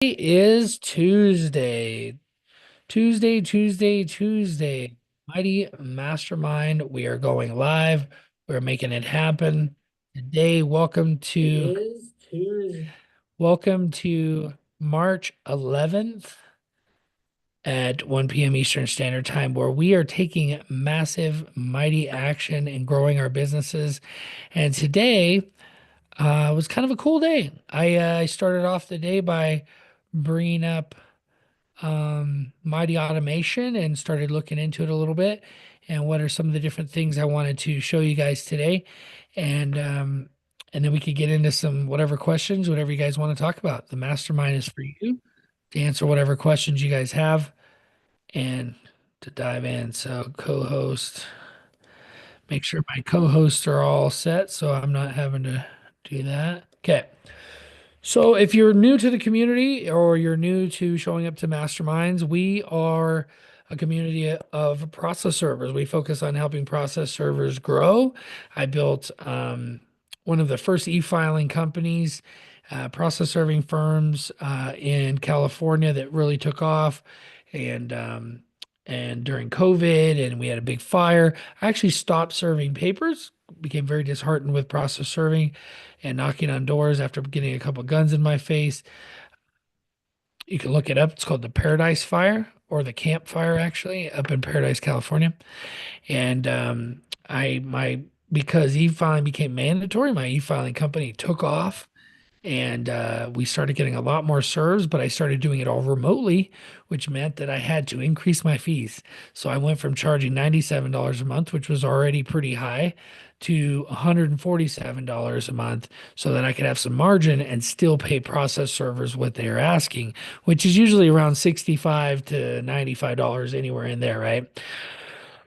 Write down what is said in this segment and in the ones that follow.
It is Tuesday. Tuesday. Mighty Mastermind. We are going live. We're making it happen. Today, welcome to March 11th at 1 p.m. Eastern Standard Time, where we are taking massive, mighty action and growing our businesses. And today was kind of a cool day. I started off the day by bringing up Mighty Automation and started looking into it a little bit and what are some of the different things I wanted to show you guys today. And then we could get into some whatever questions, whatever you guys want to talk about. The mastermind is for you to answer whatever questions you guys have and to dive in. So co-host, make sure my co-hosts are all set so I'm not having to do that. Okay. So, if you're new to the community or you're new to showing up to masterminds, we are a community of process servers. We focus on helping process servers grow. I built one of the first e-filing companies, process serving firms in California that really took off, and during COVID, and we had a big fire. I actually stopped serving papers, became very disheartened with process serving and knocking on doors after getting a couple guns in my face. You can look it up. It's called the Paradise Fire or the Camp Fire, actually, up in Paradise, California. And I my because e-filing became mandatory, my e-filing company took off and we started getting a lot more serves, but I started doing it all remotely, which meant that I had to increase my fees. So I went from charging $97 a month, which was already pretty high, to $147 a month so that I could have some margin and still pay process servers what they are asking, which is usually around $65 to $95 anywhere in there, right?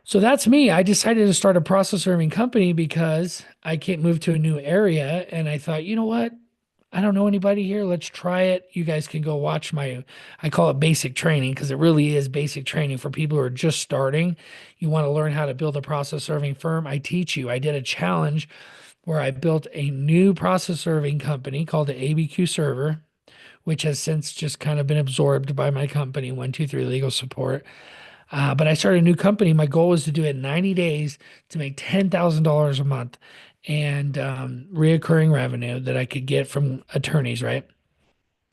So that's me. I decided to start a process serving company because I can't move to a new area. And I thought, you know what? I don't know anybody here. Let's try it. You guys can go watch I call it basic training because it really is basic training for people who are just starting. You want to learn how to build a process serving firm. I teach you. I did a challenge where I built a new process serving company called the ABQ Server, which has since just kind of been absorbed by my company, 123 Legal Support. But I started a new company. My goal was to do it in 90 days to make $10,000 a month and reoccurring revenue that I could get from attorneys, right?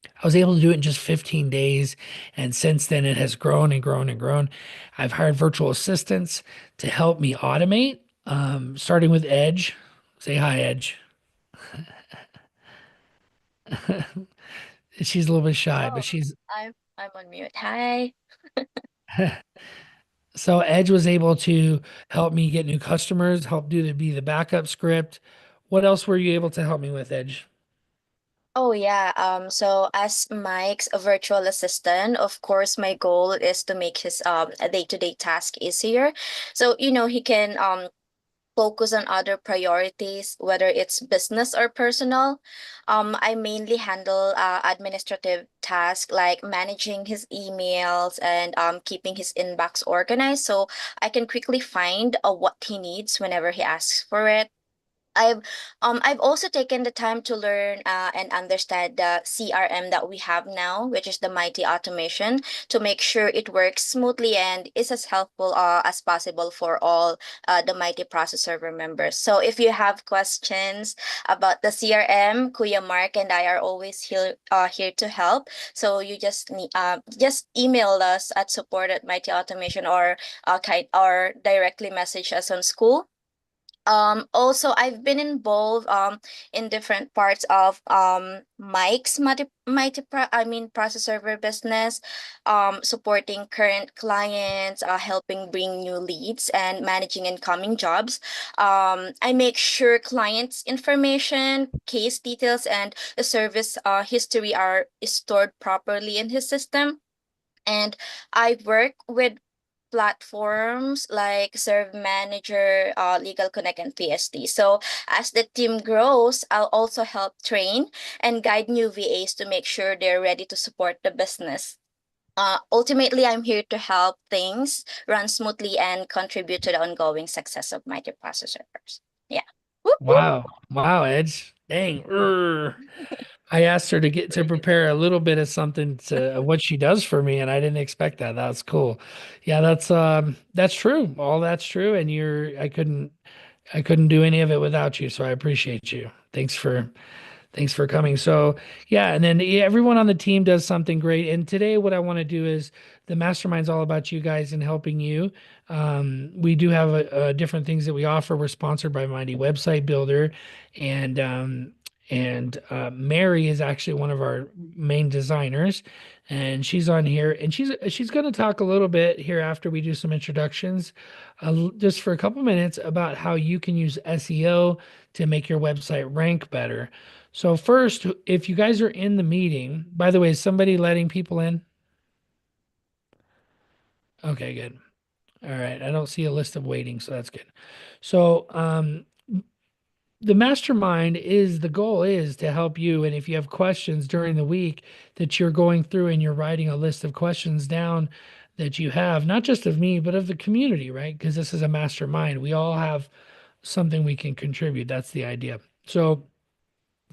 I was able to do it in just 15 days. And since then, it has grown and grown and grown. I've hired virtual assistants to help me automate, starting with Edge. Say hi, Edge. She's a little bit shy, Oh, but she's I'm on mute. Hi. so Edge was able to help me get new customers, help be the backup script. What else were you able to help me with, Edge? Oh yeah. So as Mike's a virtual assistant, of course, my goal is to make his a day-to-day task easier. So he can focus on other priorities, whether it's business or personal. I mainly handle administrative tasks like managing his emails and keeping his inbox organized, so I can quickly find what he needs whenever he asks for it. I've I've also taken the time to learn and understand the CRM that we have now, which is the Mighty Automation, to make sure it works smoothly and is as helpful as possible for all the Mighty Process Server members. So if you have questions about the CRM, Kuya Mark and I are always here to help. So you just email us at support at Mighty Automation or directly message us on school. Also, I've been involved in different parts of Mike's process server business, supporting current clients, helping bring new leads, and managing incoming jobs. I make sure clients' information, case details, and the service history are stored properly in his system. And I work with platforms like Serve Manager, Legal Connect, and PST. So as the team grows, I'll also help train and guide new VAs to make sure they're ready to support the business. Ultimately, I'm here to help things run smoothly and contribute to the ongoing success of Mighty Processors. Yeah. Whoop, whoop. Wow. Wow, Edge. Dang. I asked her to get to prepare a little bit of something to what she does for me, and I didn't expect that. That's cool. Yeah, that's true. All that's true, and I couldn't do any of it without you, so I appreciate you. Thanks for coming. So, yeah, and then yeah, everyone on the team does something great. And today, what I want to do is the mastermind's all about you guys and helping you. We do have different things that we offer. We're sponsored by Mighty Website Builder, and Mary is actually one of our main designers, and she's on here, and she's going to talk a little bit here after we do some introductions, just for a couple minutes about how you can use SEO to make your website rank better. So first, if you guys are in the meeting, by the way, is somebody letting people in? Okay, good. All right. I don't see a list of waiting, so that's good. So, the mastermind is the goal is to help you. And if you have questions during the week that you're going through and you're writing a list of questions down that you have, not just of me, but of the community, right? Because this is a mastermind. We all have something we can contribute. That's the idea. So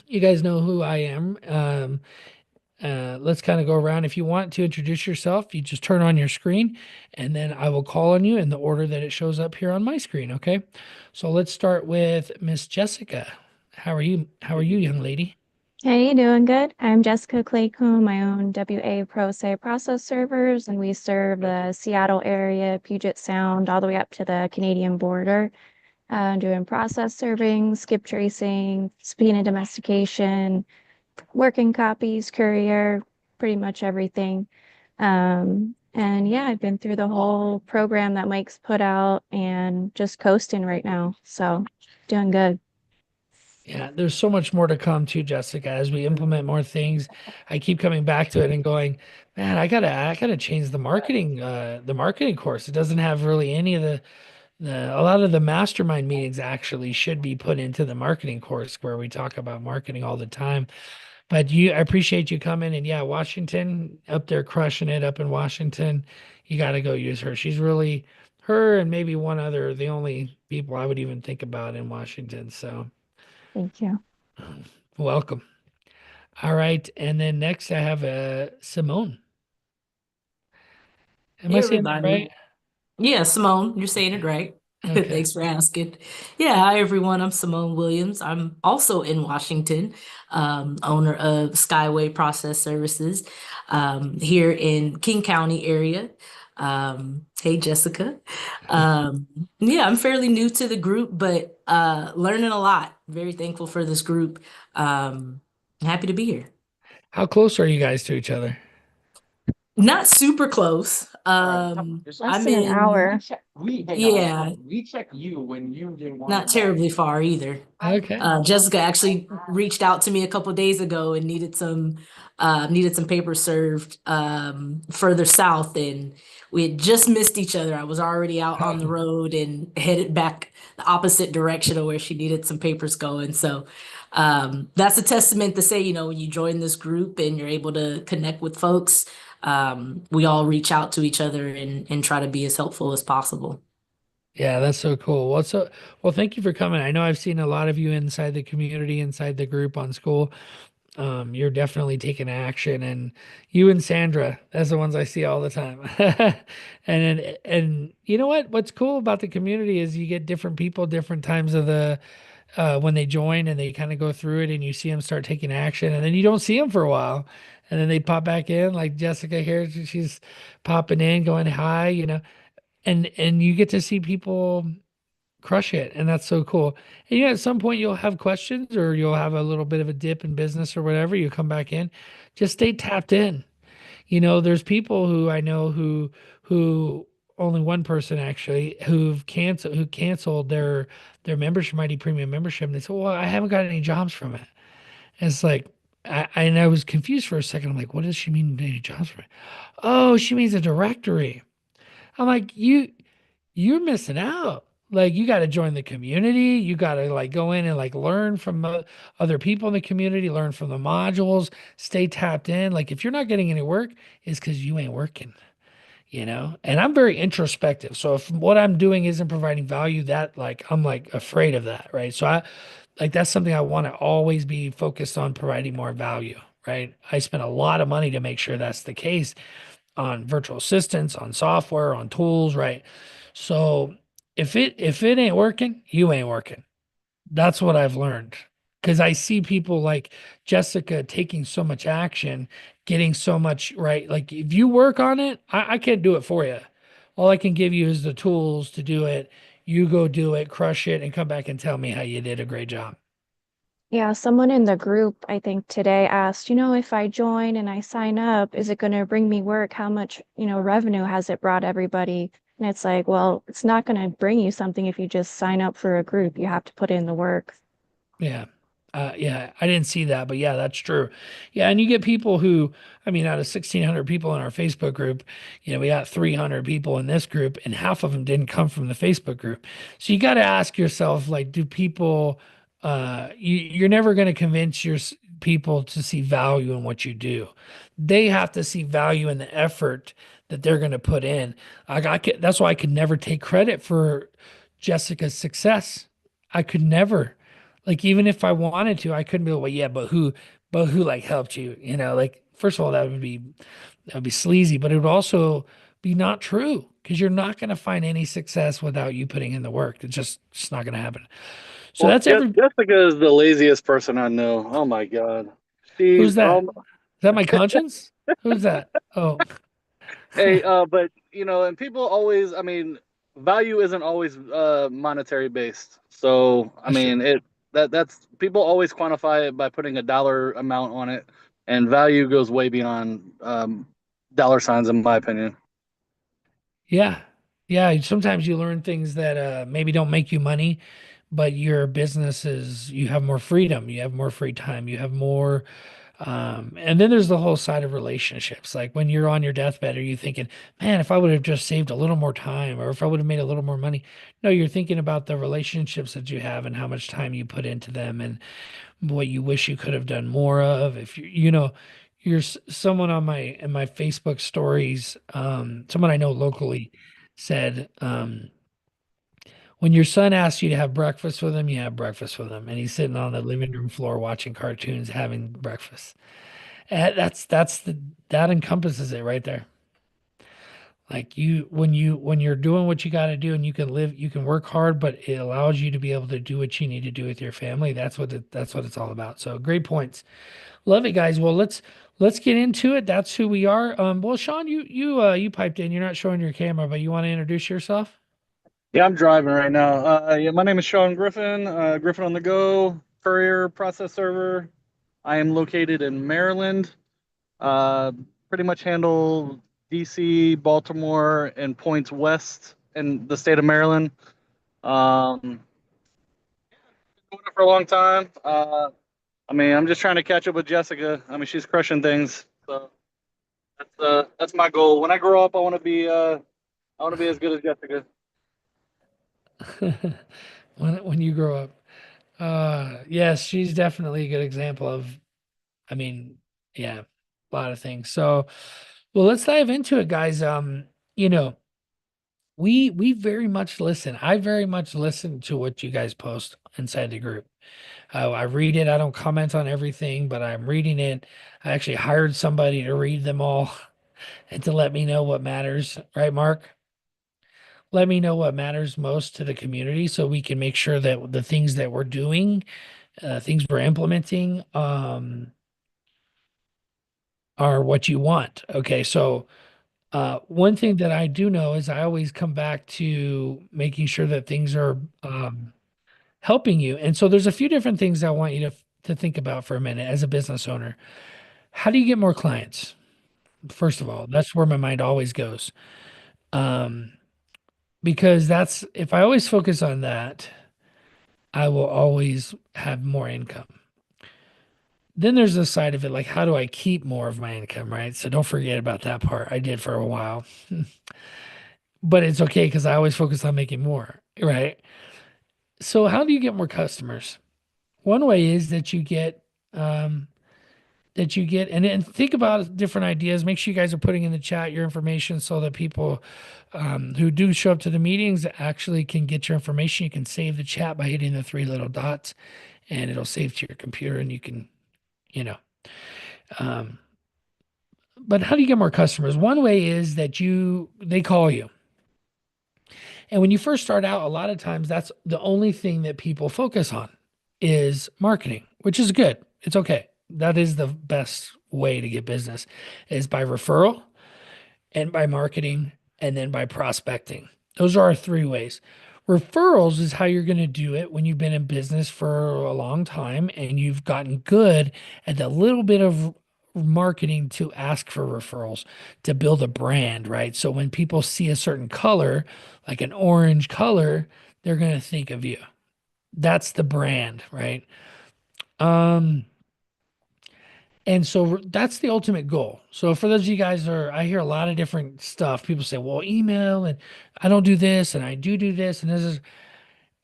you guys know who I am. Let's kind of go around. If you want to introduce yourself, you just turn on your screen and then I will call on you in the order that it shows up here on my screen. Okay. So let's start with Miss Jessica. How are you? How are you, young lady? Hey, doing good. I'm Jessica Claycomb. I own WA Pro Say process servers, and we serve the Seattle area, Puget Sound, all the way up to the Canadian border. Doing process serving, skip tracing, speed and domestication, working copies, courier, pretty much everything. And yeah, I've been through the whole program that Mike's put out and just coasting right now. So doing good. Yeah, there's so much more to come too, Jessica, as we implement more things. I keep coming back to it and going, man, I gotta change the marketing course. It doesn't have really any of a lot of the mastermind meetings actually should be put into the marketing course where we talk about marketing all the time. But I appreciate you coming, and yeah, Washington up there crushing it up in Washington. You got to go use her. She's really her and maybe one other, the only people I would even think about in Washington. So Thank you. welcome. All right, and then next I have Simone. Am I Hey saying that right? everybody. Yeah, Simone, you're saying it right. Okay. Thanks for asking. Yeah, hi everyone. I'm Simone Williams. I'm also in Washington, owner of Skyway Process Services, here in King County area. Hey Jessica. Um, yeah, I'm fairly new to the group, but learning a lot. Very thankful for this group. Happy to be here. How close are you guys to each other? Not super close. Less I'm than an in, hour. yeah, not terribly far either. Okay. Jessica actually reached out to me a couple days ago and needed some paper served further south, and we had just missed each other. I was already out on the road and headed back the opposite direction of where she needed some papers going. So that's a testament to say, when you join this group and you're able to connect with folks, we all reach out to each other and try to be as helpful as possible. Yeah, that's so cool. Well, thank you for coming. I know I've seen a lot of you inside the community, inside the group on school. You're definitely taking action, and you and Sandra, that's the ones I see all the time. And you know what? What's cool about the community is you get different people, different times of the when they join, and they kind of go through it, and you see them start taking action, and then you don't see them for a while, and then they pop back in, like Jessica here. She's popping in, going hi, and you get to see people crush it, and that's so cool. And at some point you'll have questions or you'll have a little bit of a dip in business or whatever, you come back in. Just stay tapped in. There's people who I know who only one person actually who canceled their membership, Mighty Premium membership, and they said, well, I haven't got any jobs from it. And it's like and I was confused for a second. I'm like, what does she mean any jobs from it? Oh, she means a directory. I'm like, you're missing out. Like you got to join the community. You got to like go in and like learn from other people in the community, learn from the modules, stay tapped in. Like if you're not getting any work, it's because you ain't working. And I'm very introspective. So if what I'm doing isn't providing value, that like I'm like afraid of that, right? So like that's something I want to always be focused on providing more value, right? I spend a lot of money to make sure that's the case on virtual assistants, on software, on tools, right? So if it ain't working, you ain't working. That's what I've learned. Because I see people like Jessica taking so much action, getting so much right. Like if you work on it, I can't do it for you. All I can give you is the tools to do it. You go do it, crush it, and come back and tell me how you did a great job. Yeah, someone in the group, I think today asked, if I join and I sign up, is it going to bring me work? How much, revenue has it brought everybody? And it's like, well, it's not going to bring you something if you just sign up for a group. You have to put in the work. Yeah. Yeah, I didn't see that, but yeah, that's true. Yeah, and you get people who, I mean, out of 1,600 people in our Facebook group, we got 300 people in this group, and half of them didn't come from the Facebook group. So you got to ask yourself, like, do people, you're never going to convince people to see value in what you do. They have to see value in the effort that they're going to put in. That's why I could never take credit for Jessica's success. I could never. Like even if I wanted to, I couldn't be like, well, yeah, but who like helped you? Like first of all, that would be sleazy, but it would also be not true because you're not going to find any success without you putting in the work. It's just not going to happen. So Well, that's every Jessica is the laziest person I know. Oh my God. who's She's that? Is that my conscience? Who's that? Oh, hey, but and people always, I mean, value isn't always monetary based. So, I that's true. mean, that's people always quantify it by putting a dollar amount on it, and value goes way beyond dollar signs, in my opinion. Yeah. Yeah. Sometimes you learn things that maybe don't make you money, but your business you have more freedom, you have more free time, you have more. And then there's the whole side of relationships. Like when you're on your deathbed, are you thinking, man, if I would have just saved a little more time or if I would have made a little more money? No, you're thinking about the relationships that you have and how much time you put into them and what you wish you could have done more of. If you're someone on in my Facebook stories, someone I know locally said, when your son asks you to have breakfast with him, you have breakfast with him. And he's sitting on the living room floor watching cartoons, having breakfast. That encompasses it right there. Like when you're doing what you got to do and you can work hard, but it allows you to be able to do what you need to do with your family. That's what it's all about. So great points. Love it, guys. Well, let's get into it. That's who we are. Well, Sean, you piped in. You're not showing your camera, but you want to introduce yourself? Yeah, I'm driving right now. Yeah, my name is Sean Griffin. Griffin on the Go, courier process server. I am located in Maryland. Uh, Pretty much handle DC, Baltimore, and points west in the state of Maryland. Been doing it for a long time. I mean, I'm just trying to catch up with Jessica. I mean, she's crushing things. So that's my goal. When I grow up, I want to be as good as Jessica. When you grow up. Yes, she's definitely a good example of, I mean, yeah, a lot of things. So, well, let's dive into it, guys. You know, we very much listen. I very much listen to what you guys post inside the group. I read it. I don't comment on everything, but I'm reading it. I actually hired somebody to read them all and to let me know what matters, right, Mark? Let me know what matters most to the community so we can make sure that the things that we're doing, things we're implementing, are what you want. Okay, so one thing that I do know is I always come back to making sure that things are helping you. And so there's a few different things I want you to think about for a minute as a business owner. How do you get more clients? First of all, that's where my mind always goes. Um, because that's if I always focus on that, I will always have more income. Then there's the side of it, like how do I keep more of my income, right? So don't forget about that part. I did for a while, but it's okay because I always focus on making more, right? So how do you get more customers? One way is um, and think about different ideas. Make sure you guys are putting in the chat your information so that people who do show up to the meetings actually can get your information. You can save the chat by hitting the three little dots and it'll save to your computer and you can, you know, um, but how do you get more customers? One way is that they call you. And when you first start out, a lot of times that's the only thing that people focus on is marketing, which is good. It's okay. That is the best way to get business is by referral and by marketing and then by prospecting. Those are our three ways. Referrals is how you're going to do it when you've been in business for a long time and you've gotten good at the little bit of marketing to ask for referrals to build a brand, right? So when people see a certain color, like an orange color, they're going to think of you. That's the brand, right? Um, and so that's the ultimate goal. So for those of you guys I hear a lot of different stuff. People say, well, email and I don't do this and I do this. And this is,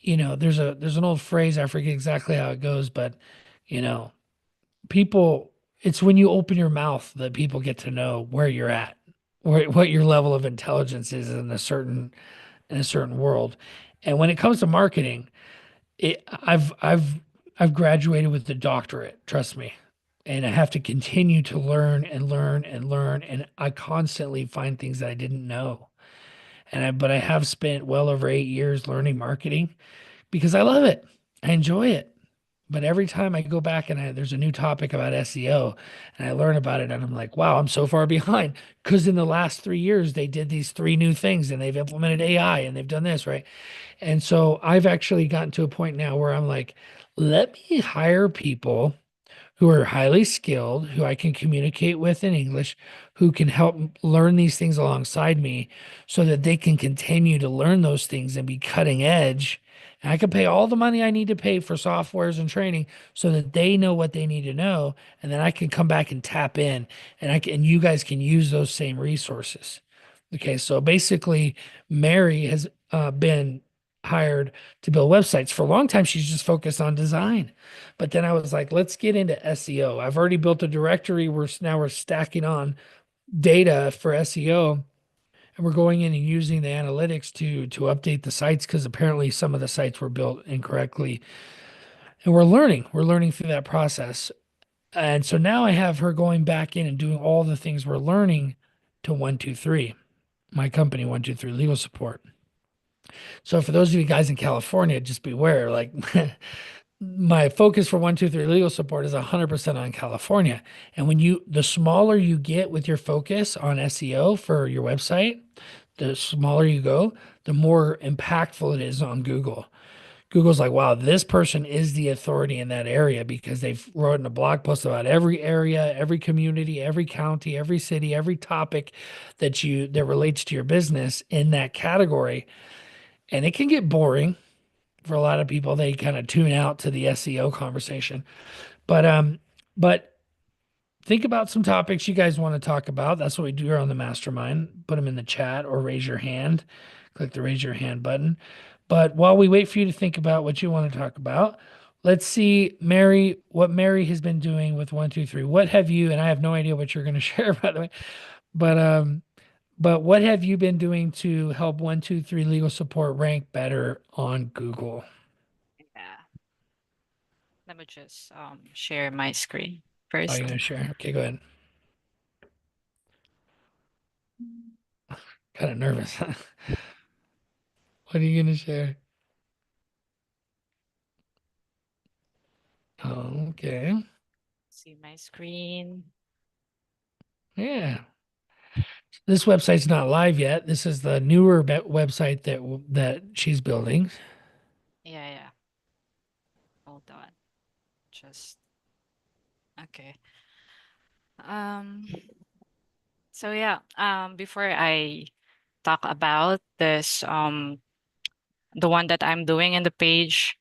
there's an old phrase. I forget exactly how it goes, but you know, people, it's when you open your mouth that people get to know where you're at, what your level of intelligence is in a certain world. And when it comes to marketing, I've graduated with the doctorate, trust me. And I have to continue to learn and learn and learn. And I constantly find things that I didn't know. But I have spent well over 8 years learning marketing because I love it. I enjoy it. But every time I go back and there's a new topic about SEO and I learn about it and I'm like, wow, I'm so far behind. Because in the last 3 years, they did these three new things and they've implemented AI and they've done this, right? And so I've actually gotten to a point now where I'm like, let me hire people who are highly skilled, who I can communicate with in English, who can help learn these things alongside me so that they can continue to learn those things and be cutting edge. And I can pay all the money I need to pay for softwares and training so that they know what they need to know. And then I can come back and tap in and you guys can use those same resources. Okay. So basically, Mary has been hired to build websites. For a long time, she's just focused on design. But then I was like, let's get into SEO. I've already built a directory. We're stacking on data for SEO. And we're going in and using the analytics to update the sites because apparently some of the sites were built incorrectly. And we're learning through that process. And so now I have her going back in and doing all the things we're learning to 123, my company, 123 Legal Support. So for those of you guys in California, just beware, like my focus for 123 Legal Support is 100% on California. And the smaller you get with your focus on SEO for your website, the smaller you go, the more impactful it is on Google. Google's like, wow, this person is the authority in that area because they've written a blog post about every area, every community, every county, every city, every topic that relates to your business in that category. And it can get boring for a lot of people. They kind of tune out to the SEO conversation. But think about some topics you guys want to talk about. That's what we do here on the mastermind. Put them in the chat or raise your hand. Click the raise your hand button. But while we wait for you to think about what you want to talk about, let's see, Mary, what Mary has been doing with 123. What have you, and I have no idea what you're going to share, by the way, but what have you been doing to help 123 Legal Support rank better on Google? Yeah. Let me just share my screen Oh, first. you're going to share? Okay, go ahead. Kind of nervous. What are you going to share? Oh, okay. See my screen. Yeah. This website's not live yet. This is the newer website that she's building. Yeah, yeah. Hold on. Just okay. Um so yeah, before I talk about this the one that I'm doing in the page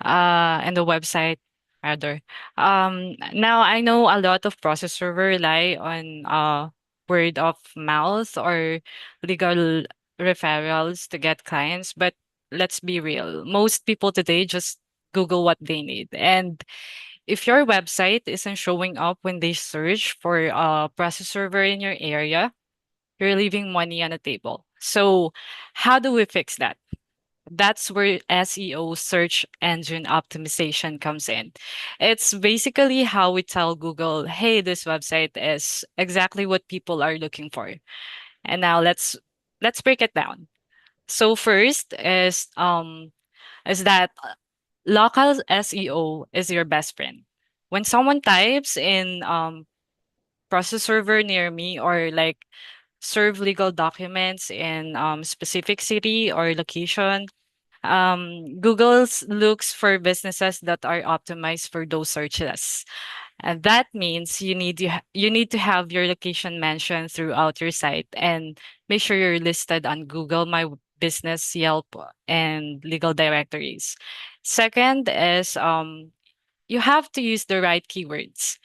and the website rather. Now I know a lot of process server rely on word of mouth or legal referrals to get clients, but let's be real. Most people today just Google what they need. And if your website isn't showing up when they search for a process server in your area, you're leaving money on the table. So how do we fix that? That's where SEO, search engine optimization, comes in. It's basically how we tell Google, hey, this website is exactly what people are looking for. And now let's break it down. So first is that local SEO is your best friend. When someone types in process server near me, or like serve legal documents in specific city or location, Google's looks for businesses that are optimized for those searches. And that means you need to have your location mentioned throughout your site, and make sure you're listed on Google My Business, Yelp, and legal directories. Second is you have to use the right keywords.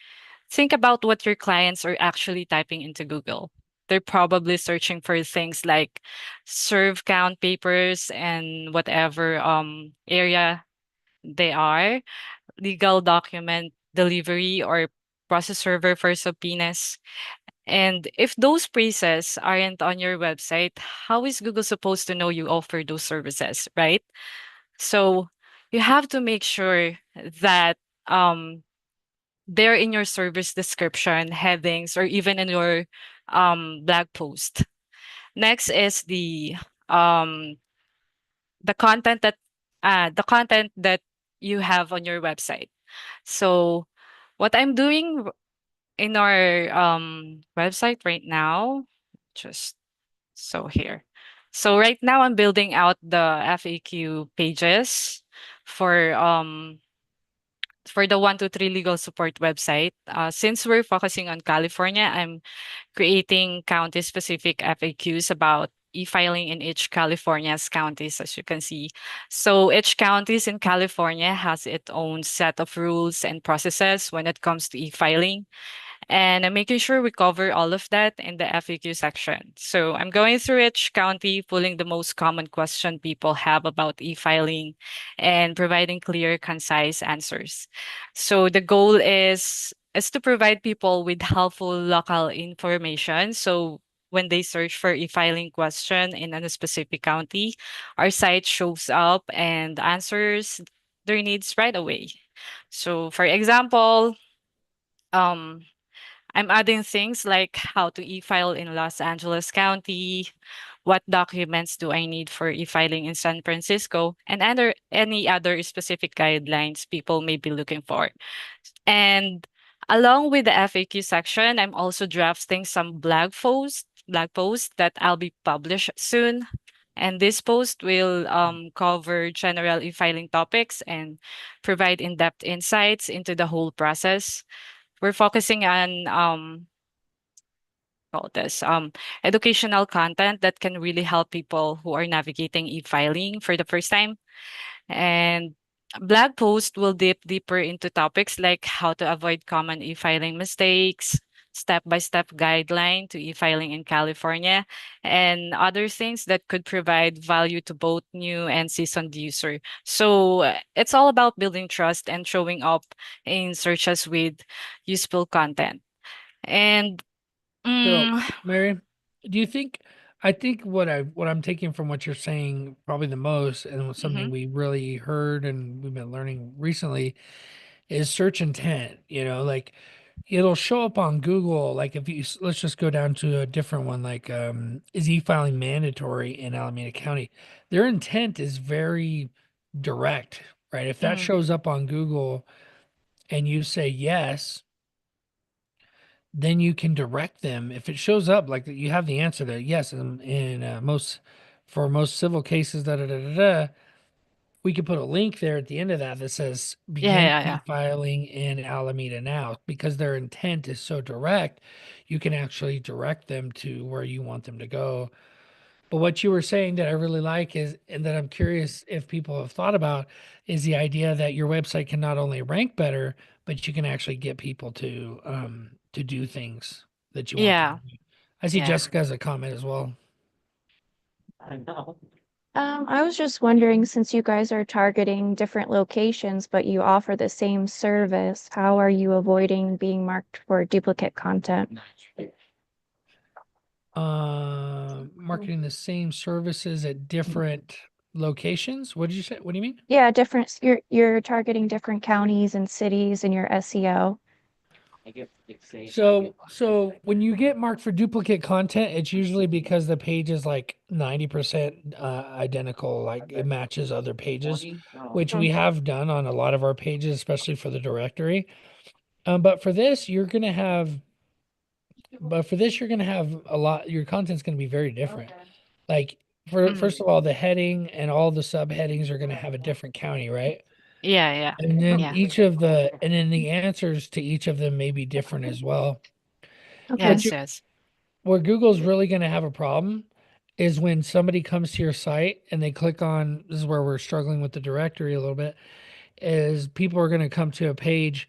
Think about what your clients are actually typing into Google. They're probably searching for things like serve count papers and whatever area they are, legal document delivery, or process server for subpoenas. And if those phrases aren't on your website, how is Google supposed to know you offer those services, right? So you have to make sure that um, they're in your service description, headings, or even in your blog post. Next is um, the content that you have on your website. So what I'm doing in our website right now, just so here. So right now I'm building out the FAQ pages for the 123 legal support website. Since we're focusing on California, I'm creating county specific FAQs about e-filing in each California's counties, as you can see. So each counties in California has its own set of rules and processes when it comes to e-filing. And I'm making sure we cover all of that in the FAQ section. So I'm going through each county, pulling the most common question people have about e-filing and providing clear, concise answers. So the goal is to provide people with helpful local information. So when they search for e-filing question in a specific county, our site shows up and answers their needs right away. So for example, um, I'm adding things like how to e-file in Los Angeles County, what documents do I need for e-filing in San Francisco, and any other specific guidelines people may be looking for. And along with the FAQ section, I'm also drafting some blog posts that I'll be published soon. And this post will cover general e-filing topics and provide in-depth insights into the whole process. We're focusing on call this educational content that can really help people who are navigating e-filing for the first time. And blog post will dip deeper into topics like how to avoid common e-filing mistakes, step-by-step guideline to e-filing in California, and other things that could provide value to both new and seasoned user. So it's all about building trust and showing up in searches with useful content. And So, mm, Mary, do you think I think what I'm taking from what you're saying probably the most, and was something mhm. we really heard and we've been learning recently, is search intent. Like it'll show up on Google. Like if let's just go down to a different one, like is e-filing mandatory in Alameda County? Their intent is very direct, right? If that Mm, shows up on Google and you say yes, then you can direct them. If it shows up like that, you have the answer that yes, in most civil cases, da da da da da. We could put a link there at the end of that says yeah, begin yeah, yeah. e-filing in Alameda now, because their intent is so direct. You can actually direct them to where you want them to go. But what you were saying that I really like is, and that I'm curious if people have thought about, is the idea that your website can not only rank better, but you can actually get people to do things that you want them Yeah, to do. I see yeah. Jessica has a comment as well. I was just wondering, since you guys are targeting different locations, but you offer the same service, how are you avoiding being marked for duplicate content? Marketing the same services at different. locations? What did you say? What do you mean? Yeah, you're targeting different counties and cities in your SEO. So when you get marked for duplicate content, it's usually because the page is like 90% identical, like it matches other pages, which we have done on a lot of our pages, especially for the directory. But for this, you're gonna have a lot, your content's gonna be very different. Like first of all, the heading and all the subheadings are gonna have a different county, right? Yeah, yeah. And then Yeah. and then the answers to each of them may be different as well. Okay. What Yes, you yes. where Google's really going to have a problem is when somebody comes to your site and they click on, this is where we're struggling with the directory a little bit, is people are going to come to a page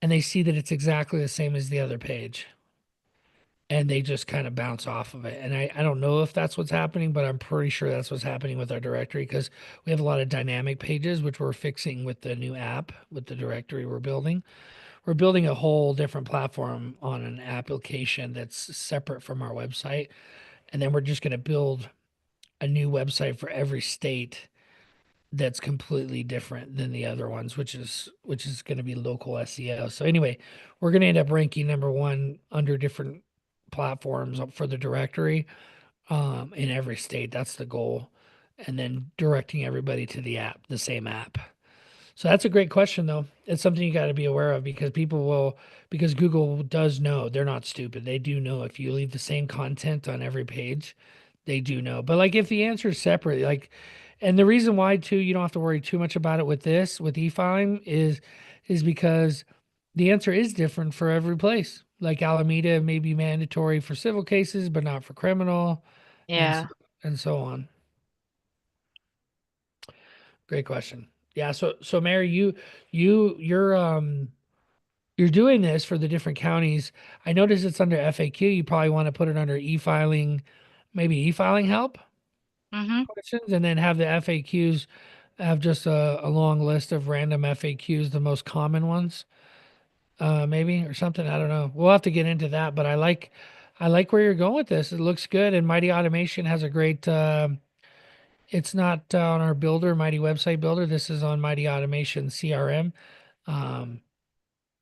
and they see that it's exactly the same as the other page. And they just kind of bounce off of it. And I don't know if that's what's happening, but I'm pretty sure that's what's happening with our directory because we have a lot of dynamic pages, which we're fixing with the new app, with the directory we're building. We're building a whole different platform on an application that's separate from our website. And then we're just going to build a new website for every state that's completely different than the other ones, which is going to be local SEO. So anyway, we're going to end up ranking number one under different platforms for the directory in every state. That's the goal. And then directing everybody to the app, the same app. So that's a great question, though. It's something you got to be aware of because Google does know. They're not stupid. They do know if you leave the same content on every page, they do know. But like if the answer is separate, like, and the reason why too, you don't have to worry too much about it with e-filing is because the answer is different for every place. Like Alameda may be mandatory for civil cases, but not for criminal, and Yeah. and so on. Great question. Yeah. So Mary, you're doing this for the different counties. I noticed it's under FAQ. You probably want to put it under e-filing, maybe e-filing help Mm-hmm. questions, and then have the FAQs have just a long list of random FAQs, the most common ones, maybe or something. I don't know. We'll have to get into that, but I like where you're going with this. It looks good, and Mighty Automation has a great. It's not on our builder, Mighty Website Builder. This is on Mighty Automation CRM. Um,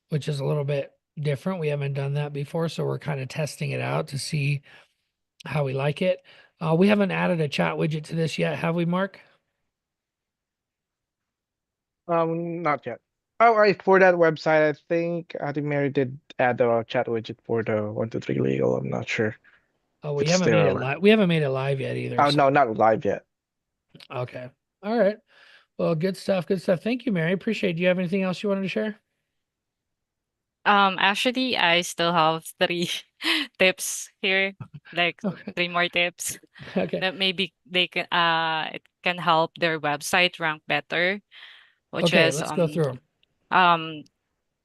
which is a little bit different. We haven't done that before, so we're kind of testing it out to see how we like it. We haven't added a chat widget to this yet, have we, Mark? Not yet. Oh, for that website, I think Mary did add the chat widget for the 123 legal. I'm not sure Oh, if we it's haven't made it still. live. We haven't made it live yet either. Oh So no, not live yet. okay, all right. Well, good stuff. Good stuff. Thank you, Mary. Appreciate it. Do you have anything else you wanted to share? Actually, I still have three tips here, like Okay. three more tips Okay. that maybe they can it can help their website rank better, which Okay. is Let's go through them. um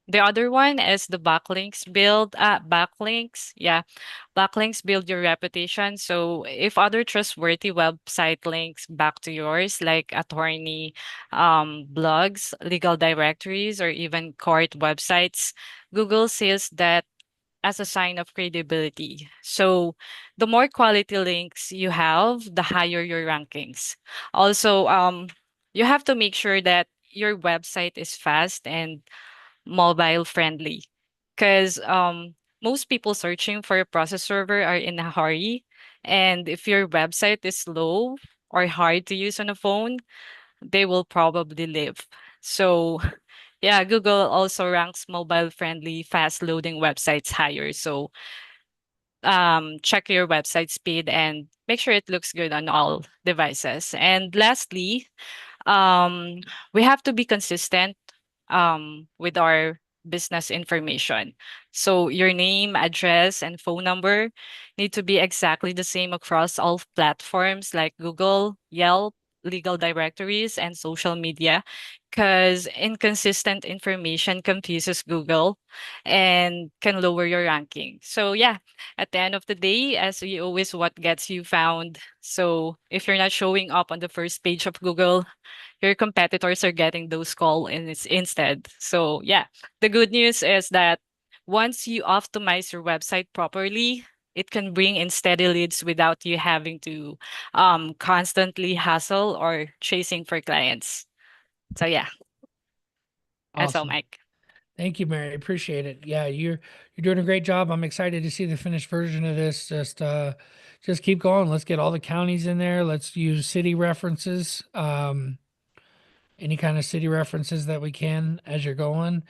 the other one is the backlinks. Yeah. Backlinks build your reputation. So if other trustworthy website links back to yours, like attorney blogs, legal directories, or even court websites, Google sees that as a sign of credibility. So the more quality links you have, the higher your rankings. Also, you have to make sure that your website is fast and mobile friendly because most people searching for a process server are in a hurry, and if your website is slow or hard to use on a phone, they will probably leave. So yeah, Google also ranks mobile friendly fast loading websites higher. So check your website speed and make sure it looks good on all devices. And lastly, um, we have to be consistent with our business information. So your name, address, and phone number need to be exactly the same across all platforms like Google, Yelp, legal directories, and social media. Because inconsistent information confuses Google and can lower your ranking. So, yeah, at the end of the day, SEO is what gets you found. So, if you're not showing up on the first page of Google, your competitors are getting those instead. So yeah, the good news is that once you optimize your website properly, it can bring in steady leads without you having to constantly hustle or chasing for clients. So yeah, that's all, Awesome. Mike. Thank you, Mary. Appreciate it. Yeah, you're doing a great job. I'm excited to see the finished version of this. Just keep going. Let's get all the counties in there. Let's use city references. Any kind of city references that we can as you're going.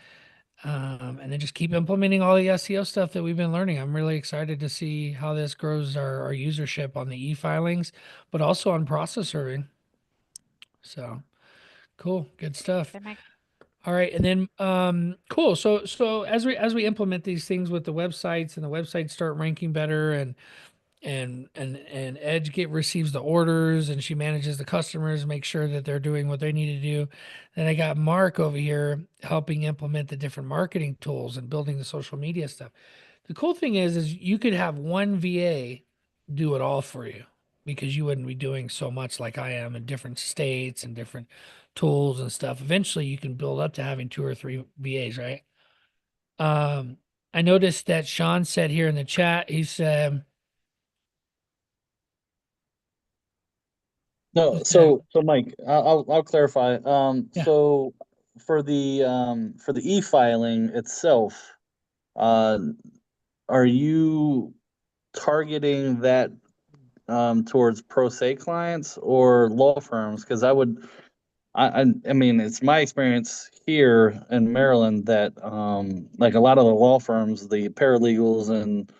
And then just keep implementing all the SEO stuff that we've been learning. I'm really excited to see how this grows our usership on the e-filings, but also on process serving. So cool, good stuff. Okay, Mike. All right, and then cool. So as we implement these things with the websites and the websites start ranking better and Edge get receives the orders and she manages the customers, make sure that they're doing what they need to do. Then I got Mark over here helping implement the different marketing tools and building the social media stuff. The cool thing is you could have one VA do it all for you because you wouldn't be doing so much like I am in different states and different tools and stuff. Eventually you can build up to having 2 or 3 VAs, right? I noticed that Sean said here in the chat, he said, No, so Mike, I'll clarify. yeah. So for the e-filing itself, uh, are you targeting that towards pro se clients or law firms? Because I mean, it's my experience here in Maryland that like a lot of the law firms, the paralegals and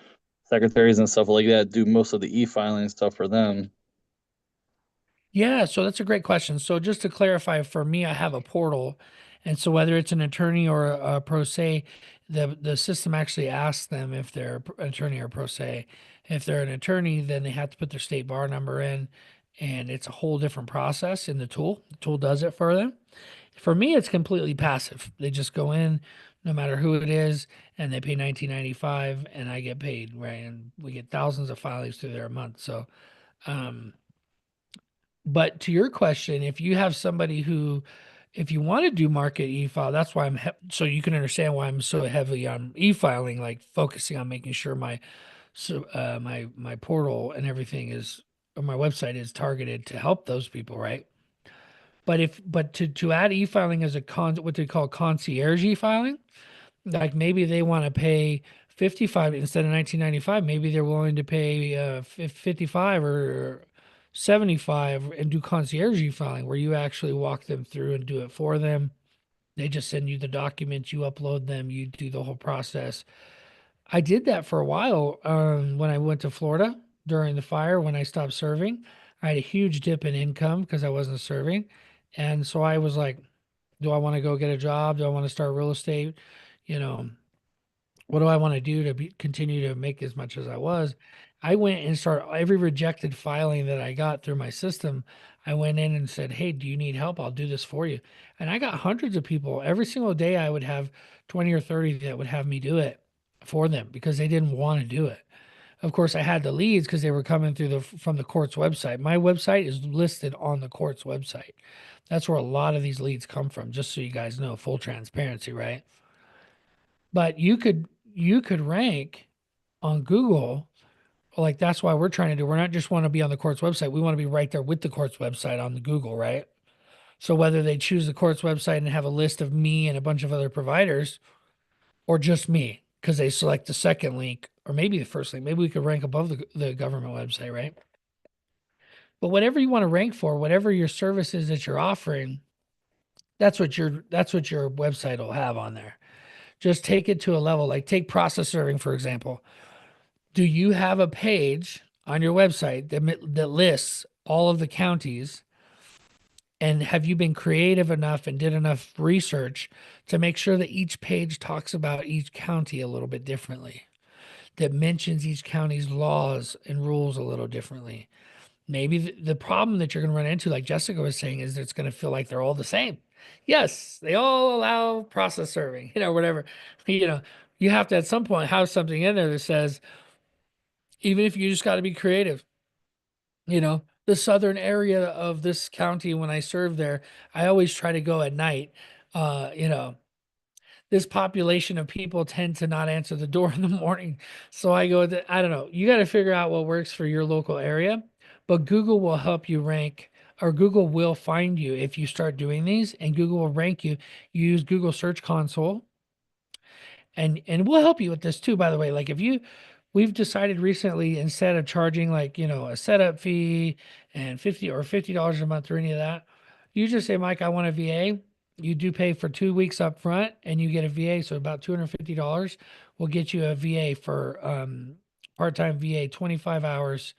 secretaries and stuff like that do most of the e-filing stuff for them. Yeah, so that's a great question. So just to clarify, for me, I have a portal, and so whether it's an attorney or a pro se, the system actually asks them if they're an attorney or pro se. If they're an attorney, then they have to put their state bar number in, and it's a whole different process in the tool. The tool does it for them. For me, it's completely passive. They just go in, no matter who it is, and they pay 19.95, and I get paid, right? And we get thousands of filings through there a month. So. Um, but to your question, if you have somebody who, if you want to do market e-file, that's why so you can understand why I'm so heavily on e-filing, like focusing on making sure my portal and everything is, or my website is targeted to help those people, right? But to add e-filing as what they call concierge e-filing, like maybe they want to pay 55 instead of 19.95, maybe they're willing to pay 55 or 75 and do concierge filing where you actually walk them through and do it for them. They just send you the documents, you upload them, you do the whole process. I did that for a while when I went to Florida during the fire when I stopped serving. I had a huge dip in income because I wasn't serving. And so I was like, do I want to go get a job? Do I want to start real estate? You know, what do I want to do to continue to make as much as I was? I went and started every rejected filing that I got through my system. I went in and said, "Hey, do you need help? I'll do this for you." And I got hundreds of people every single day. I would have 20 or 30 that would have me do it for them because they didn't want to do it. Of course, I had the leads because they were coming through from the court's website. My website is listed on the court's website. That's where a lot of these leads come from, just so you guys know, full transparency, right? But you could rank on Google. Like that's why we're trying to do. We're not just want to be on the court's website. We want to be right there with the court's website on the Google, right? So whether they choose the court's website and have a list of me and a bunch of other providers, or just me, because they select the second link or maybe the first link, maybe we could rank above the government website, right? But whatever you want to rank for, whatever your service is that you're offering, that's what your website will have on there. Just take it to a level, like take process serving, for example. Do you have a page on your website that lists all of the counties? And have you been creative enough and did enough research to make sure that each page talks about each county a little bit differently, that mentions each county's laws and rules a little differently? Maybe the problem that you're going to run into, like Jessica was saying, is that it's going to feel like they're all the same. Yes, they all allow process serving, whatever. You know, you have to at some point have something in there that says, even if you just got to be creative, the southern area of this county, when I served there, I always try to go at night. Uh, you know, this population of people tend to not answer the door in the morning. So I go, I don't know. You got to figure out what works for your local area, but Google will help you rank, or Google will find you if you start doing these, and Google will rank you. You use Google Search Console, and we'll help you with this too, by the way. Like if you, we've decided recently, instead of charging like, a setup fee and $50 a month or any of that, you just say, Mike, I want a VA. You do pay for 2 weeks up front and you get a VA. So about $250 will get you a VA for part-time VA, 25 hours.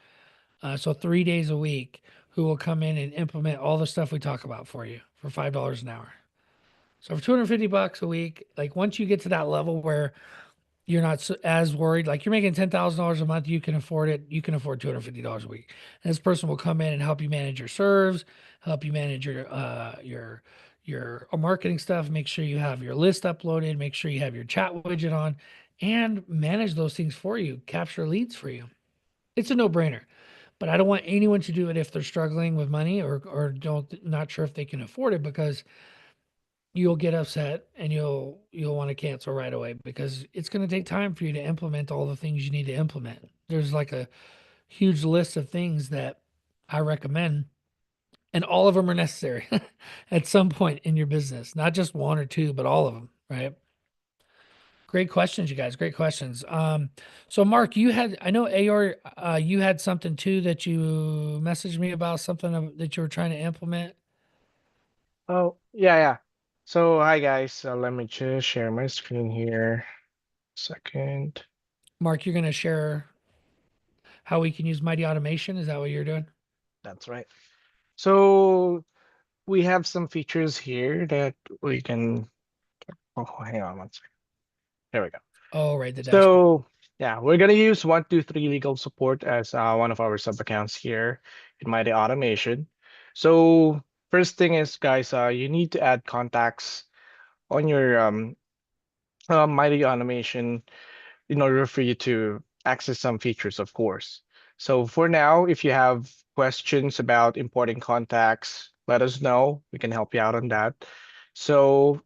So 3 days a week, who will come in and implement all the stuff we talk about for you for $5 an hour. So for 250 bucks a week, like once you get to that level where you're not as worried, like you're making $10,000 a month, you can afford it. You can afford $250 a week. And this person will come in and help you manage your serves, help you manage your marketing stuff, make sure you have your list uploaded, make sure you have your chat widget on, and manage those things for you, capture leads for you. It's a no-brainer. But I don't want anyone to do it if they're struggling with money or not sure if they can afford it, because you'll get upset and you'll want to cancel right away, because it's going to take time for you to implement all the things you need to implement. There's like a huge list of things that I recommend, and all of them are necessary at some point in your business, not just one or two, but all of them, right? Great questions, you guys. Great questions. So Mark, I know AR, you had something too that you messaged me about, something that you were trying to implement. Oh, yeah. So, hi guys. Let me just share my screen here. Second. Mark, you're going to share how we can use Mighty Automation. Is that what you're doing? That's right. So, we have some features here that we can. Oh, hang on one second. There we go. Oh, right, the dashboard. So, yeah, we're gonna use 123 Legal Support as one of our sub accounts here in Mighty Automation. So, first thing is, guys, you need to add contacts on your Mighty Automation in order for you to access some features, of course. So for now, if you have questions about importing contacts, let us know. We can help you out on that. So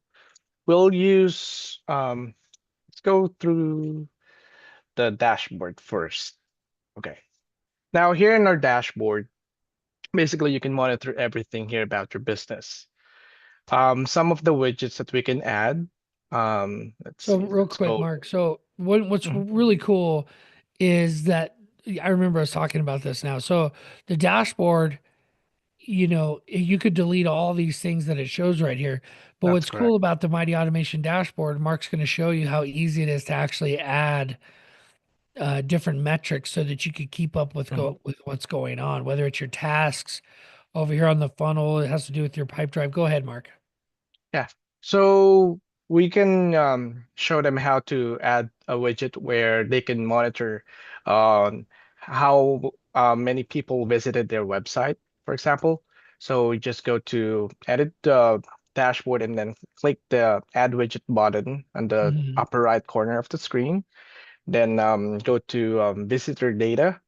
we'll use, let's go through the dashboard first. Okay. Now here in our dashboard, basically you can monitor everything here about your business. Some of the widgets that we can add, let's So see, real let's quick, go. Mark. So what's Mhm. really cool is that I remember us talking about this now. So the dashboard, you could delete all these things that it shows right here. But That's what's cool correct. about the Mighty Automation dashboard, Mark's going to show you how easy it is to actually add different metrics so that you could keep up with Mhm. with what's going on, whether it's your tasks over here on the funnel. It has to do with your pipe drive. Go ahead, Mark. Yeah. So we can show them how to add a widget where they can monitor how many people visited their website, for example. So we just go to edit the dashboard and then click the add widget button on the Mhm. upper right corner of the screen. Then go to visitor data.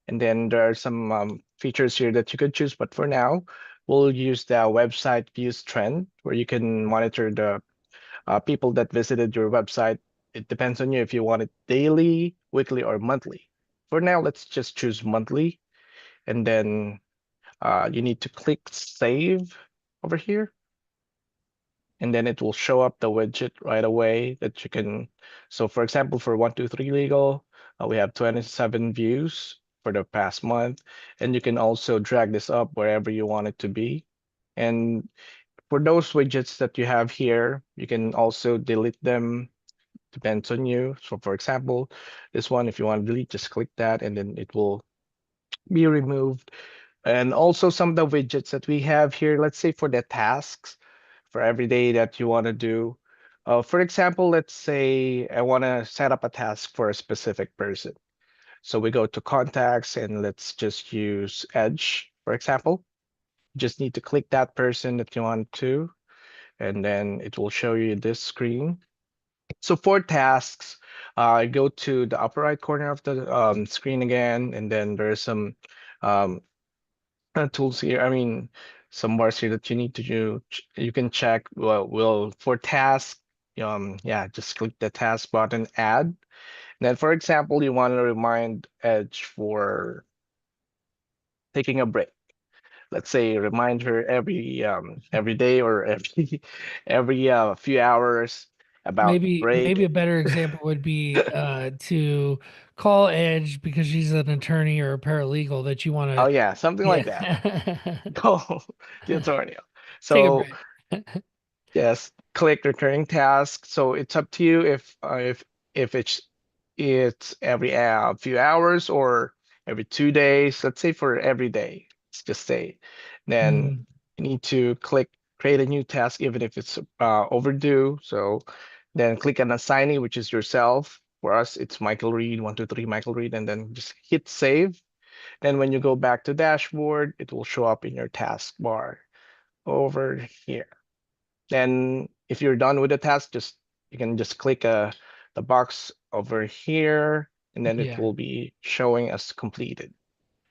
And then there are some features here that you could choose. But for now, we'll use the website views trend where you can monitor the people that visited your website. It depends on you if you want it daily, weekly, or monthly. For now, let's just choose monthly. And then you need to click save over here. And then it will show up the widget right away that you can. So for example, for 123 Legal, we have 27 views for the past month. And you can also drag this up wherever you want it to be. And for those widgets that you have here, you can also delete them, depends on you. So for example, this one, if you want to delete, just click that and then it will be removed. And also some of the widgets that we have here, let's say for the tasks, for every day that you want to do. For example, let's say I want to set up a task for a specific person. So we go to contacts and let's just use Edge, for example. Just need to click that person that you want to, and then it will show you this screen. So for tasks, go to the upper right corner of the screen again, and then there's some um, tools here. I mean, some bars here that you need to do. You can check. Well, for tasks, yeah, just click the task button, add. Then, for example, you want to remind Edge for taking a break. Let's say remind her every day or every every few hours about Maybe break. a better example would be to call Edge because she's an attorney or a paralegal that you want Oh to, yeah, something like that. yeah. Go to the tutorial. Take a So break. yes, click recurring task. So it's up to you if it's every few hours or every 2 days. Let's say for every day. Let's just say. Then Mhm. you need to click create a new task even if it's overdue. So then click an assignee, which is yourself. For us, it's Michael Reed, 123 Michael Reed, and then just hit save. Then when you go back to dashboard, it will show up in your taskbar over here. Then if you're done with the task, just you can just click the box over here, and then it Yeah. will be showing as completed.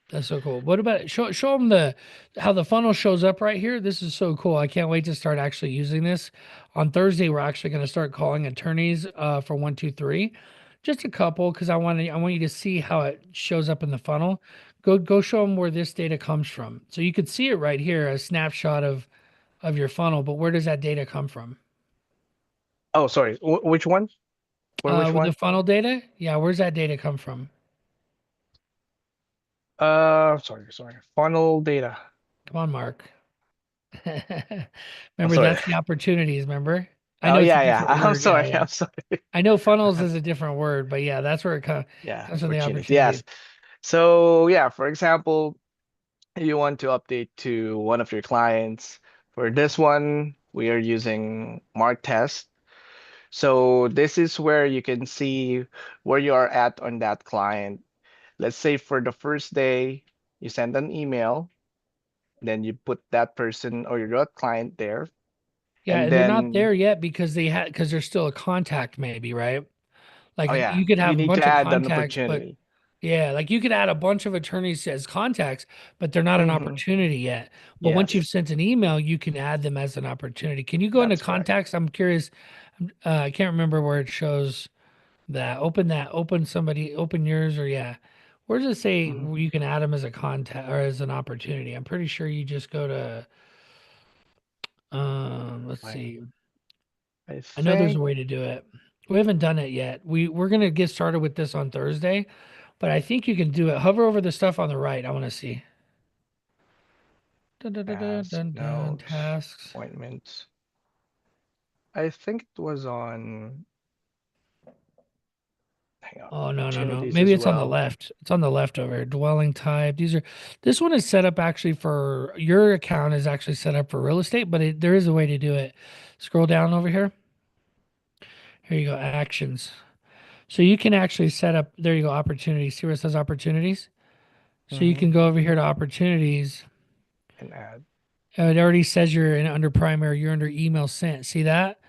That's so cool. What about show them the how the funnel shows up right here? This is so cool. I can't wait to start actually using this. On Thursday, we're actually going to start calling attorneys for 123. Just a couple because I want you to see how it shows up in the funnel. Go show them where this data comes from. So you could see it right here, a snapshot of your funnel, but where does that data come from? Oh, sorry. Which one? For which With the one? funnel data? Yeah, where's that data come from? Sorry. Funnel data. Come on, Mark. I'm Remember, sorry. that's the opportunities, remember? I Oh know it's a yeah. different I'm word. Yeah, sorry. yeah. I'm sorry. I know funnels is a different word, but yeah, that's where it Yeah, comes from the opportunity. opportunities. Yes. So yeah, for example, you want to update to one of your clients. For this one, we are using Mark Test. So this is where you can see where you are at on that client. Let's say for the first day, you send an email, then you put that person or your client there, Yeah, and and they're not then there yet because they're still a contact, maybe, right? Like oh yeah, you could you have a need to bunch of add an contacts, but opportunity. yeah, like you could add a bunch of attorneys as contacts, but they're not an Hmm. opportunity yet. But once you've Yes, sent an email, you can add them as an opportunity. Can you go into that's correct. contacts? I'm curious. I can't remember where it shows open somebody, open yours, or yeah. Where does it say Hmm. you can add them as a contact or as an opportunity? I'm pretty sure you just go to, let's see. I I know there's think a way to do it. We haven't done it yet. We're gonna get started with this on Thursday, but I think you can do it. Hover over the stuff on the right. I want to see. Dun, dun, dun, dun, task dun, dun, notes, tasks. appointments. I think it was on. Hang on, Oh no, no, no. opportunities Maybe as it's on the well. left. It's on the left over here. Dwelling type. This one is set up actually for your account is actually set up for real estate, but there is a way to do it. Scroll down over here. Here you go, actions. So you can actually set up, there you go, opportunities. See where it says opportunities? So you Hmm. can go over here to opportunities. And add. It already says you're in under primary, you're under email sent. See that?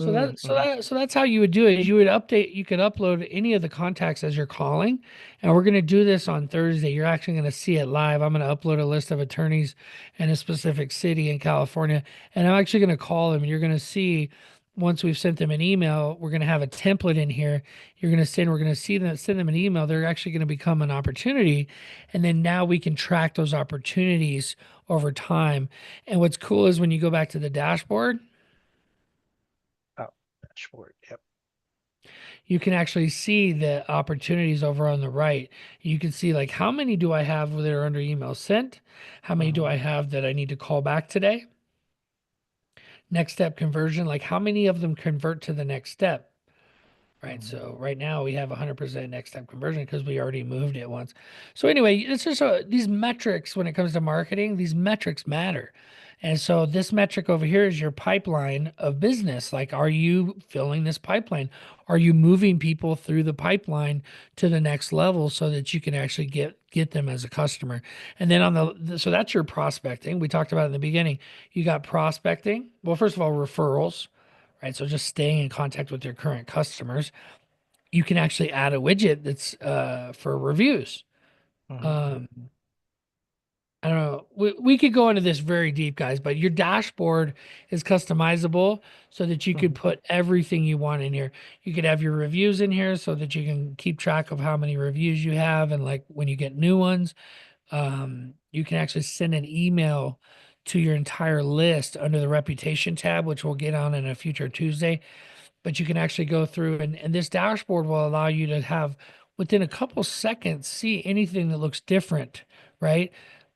Mm-hmm. So that's how you would do it. Is you would update, you could upload any of the contacts as you're calling. And we're going to do this on Thursday. You're actually going to see it live. I'm going to upload a list of attorneys in a specific city in California, and I'm actually going to call them. And you're going to see once we've sent them an email, we're going to have a template in here. We're going to see them, send them an email. They're actually going to become an opportunity. And then now we can track those opportunities over time. And what's cool is when you go back to the dashboard, Oh, dashboard. Yep. you can actually see the opportunities over on the right. You can see like how many do I have that are under email sent? How many do Hmm. I have that I need to call back today? Next step conversion, like how many of them convert to the next step? Right. Hmm. So right now we have 100% next step conversion because we already moved it once. So anyway, it's just these metrics when it comes to marketing, these metrics matter. And so this metric over here is your pipeline of business. Like, are you filling this pipeline? Are you moving people through the pipeline to the next level so that you can actually get them as a customer? And then so that's your prospecting. We talked about it in the beginning. You got prospecting. Well, first of all, referrals, right? So just staying in contact with your current customers. You can actually add a widget that's for reviews. Hmm. Um, I don't know. We could go into this very deep, guys, but your dashboard is customizable so that you could Mhm. put everything you want in here. You could have your reviews in here so that you can keep track of how many reviews you have and like when you get new ones. You can actually send an email to your entire list under the reputation tab, which we'll get on in a future Tuesday. But you can actually go through and this dashboard will allow you to have within a couple seconds see anything that looks different, right?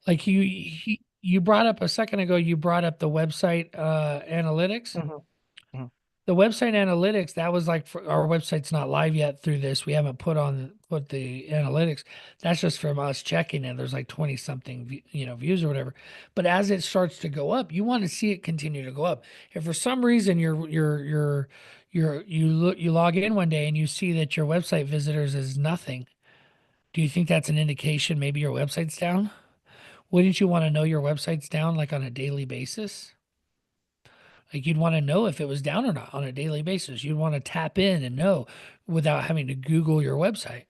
Like you brought up a second ago, you brought up the website analytics. Mhm. Mhm. The website analytics, that was like for, our website's not live yet through this. We haven't put the analytics. That's just from us checking it. There's like 20 something, views or whatever. But as it starts to go up, you want to see it continue to go up. If for some reason you log in one day and you see that your website visitors is nothing, do you think that's an indication maybe your website's down? Wouldn't you want to know your website's down like on a daily basis? Like you'd want to know if it was down or not on a daily basis. You'd want to tap in and know without having to Google your website.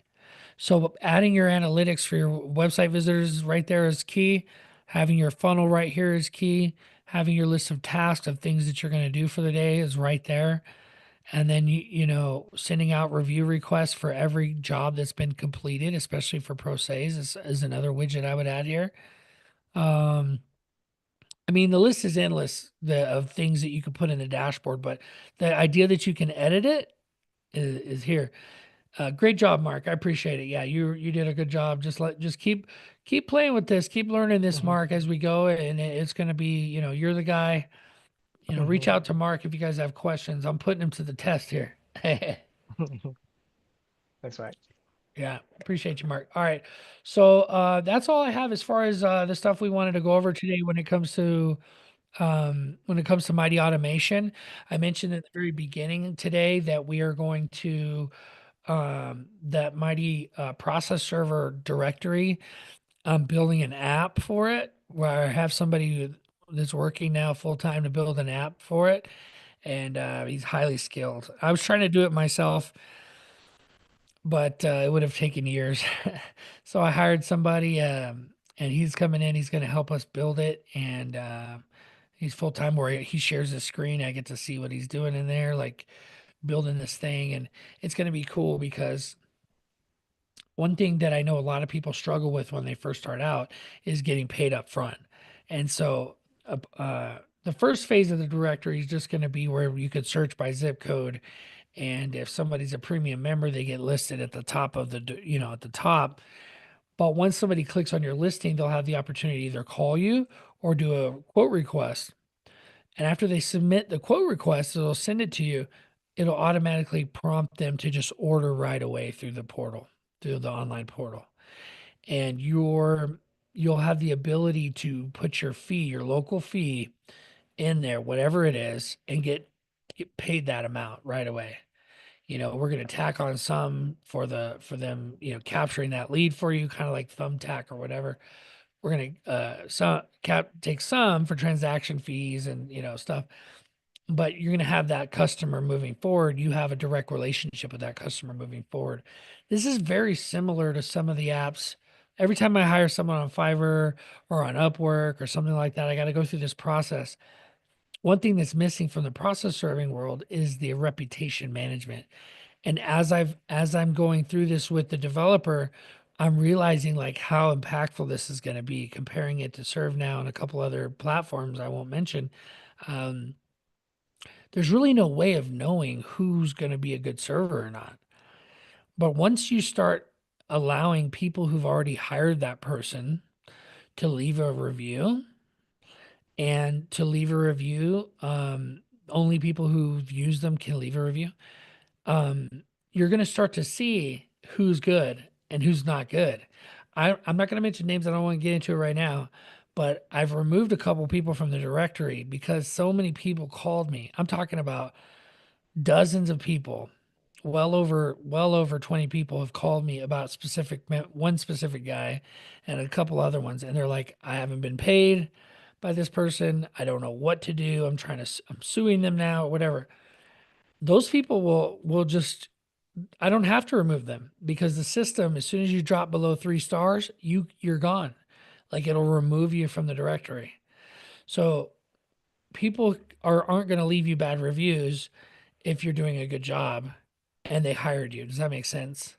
So adding your analytics for your website visitors right there is key. Having your funnel right here is key. Having your list of tasks of things that you're going to do for the day is right there. And then sending out review requests for every job that's been completed, especially for pro says, is another widget I would add here. Um, I mean, the list is endless of things that you can put in the dashboard, but the idea that you can edit it is here. Great job, Mark. I appreciate it. Yeah, you did a good job. Just keep playing with this, keep learning this, Mhm. Mark, as we go, and it's going to be, you're the guy. Reach Mhm. out to Mark if you guys have questions. I'm putting him to the test here. That's right. Yeah, appreciate you, Mark. All right, so that's all I have as far as the stuff we wanted to go over today when it comes to Mighty Automation. I mentioned at the very beginning today that we are going to that Mighty process server directory. I'm building an app for it where I have that's working now full time to build an app for it, and he's highly skilled. I was trying to do it myself, but it would have taken years. So I hired somebody, and he's coming in. He's going to help us build it, and he's full time where he shares the screen. I get to see what he's doing in there, like building this thing, and it's going to be cool because one thing that I know a lot of people struggle with when they first start out is getting paid up front. And so the first phase of the directory is just going to be where you could search by zip code. And if somebody's a premium member, they get listed at the top of at the top. But once somebody clicks on your listing, they'll have the opportunity to either call you or do a quote request. And after they submit the quote request, it'll send it to you. It'll automatically prompt them to just order right away through the portal, through the online portal. And you'll have the ability to put your fee, your local fee in there, whatever it is, and get paid that amount right away. We're going to tack on some for them, capturing that lead for you, kind of like Thumbtack or whatever. We're going to take some for transaction fees and stuff, but you're going to have that customer moving forward. You have a direct relationship with that customer moving forward. This is very similar to some of the apps. Every time I hire someone on Fiverr or on Upwork or something like that, I got to go through this process. One thing that's missing from the process serving world is the reputation management. And as I'm going through this with the developer, I'm realizing like how impactful this is going to be, comparing it to ServeNow and a couple other platforms I won't mention. Um, there's really no way of knowing who's going to be a good server or not. But once you start allowing people who've already hired that person to leave a review and to leave a review, only people who've used them can leave a review. You're going to start to see who's good and who's not good. I'm not going to mention names. I don't want to get into it right now, but I've removed a couple people from the directory because so many people called me. I'm talking about dozens of people, well over 20 people have called me about one specific guy and a couple other ones, and they're like, I haven't been paid by this person. I don't know what to do. I'm suing them now, whatever. Those people will just, I don't have to remove them because the system, as soon as you drop below 3 stars, you're gone. Like it'll remove you from the directory. So people aren't going to leave you bad reviews if you're doing a good job and they hired you. Does that make sense?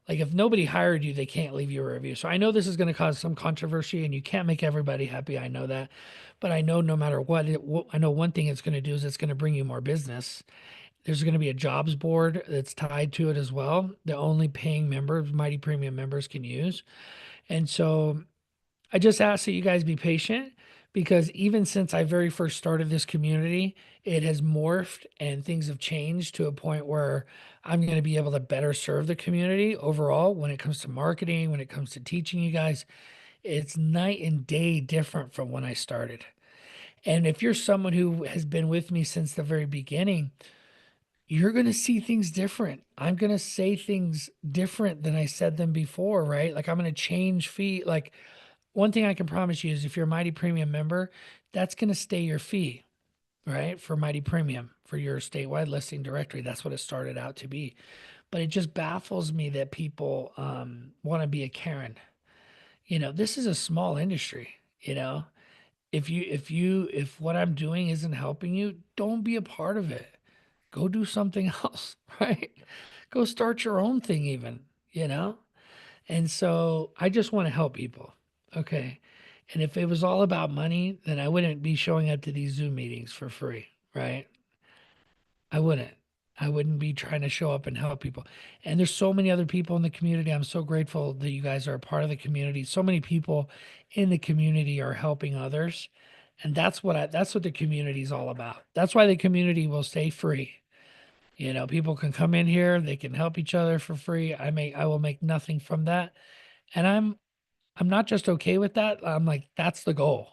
Like if nobody hired you, they can't leave you a review. So I know this is going to cause some controversy and you can't make everybody happy. I know that. But I know no matter what, I know one thing it's going to do is it's going to bring you more business. There's going to be a jobs board that's tied to it as well. The only paying members, Mighty Premium members can use. And so I just ask that you guys be patient because even since I very first started this community, it has morphed and things have changed to a point where I'm going to be able to better serve the community overall when it comes to marketing, when it comes to teaching you guys. It's night and day different from when I started. And if you're someone who has been with me since the very beginning, you're going to see things different. I'm going to say things different than I said them before, right? Like I'm going to change fee. Like one thing I can promise you is if you're a Mighty Premium member, that's going to stay your fee, right? For Mighty Premium, for your statewide listing directory. That's what it started out to be. But it just baffles me that people want to be a Karen. This is a small industry, if what I'm doing isn't helping you, don't be a part of it. Go do something else, right? Go start your own thing even, you know? And so I just want to help people. Okay. And if it was all about money, then I wouldn't be showing up to these Zoom meetings for free, right? I wouldn't. I wouldn't be trying to show up and help people. And there's so many other people in the community. I'm so grateful that you guys are a part of the community. So many people in the community are helping others. And that's what the community is all about. That's why the community will stay free. People can come in here, they can help each other for free. I will make nothing from that. And I'm not just okay with that. I'm like, that's the goal.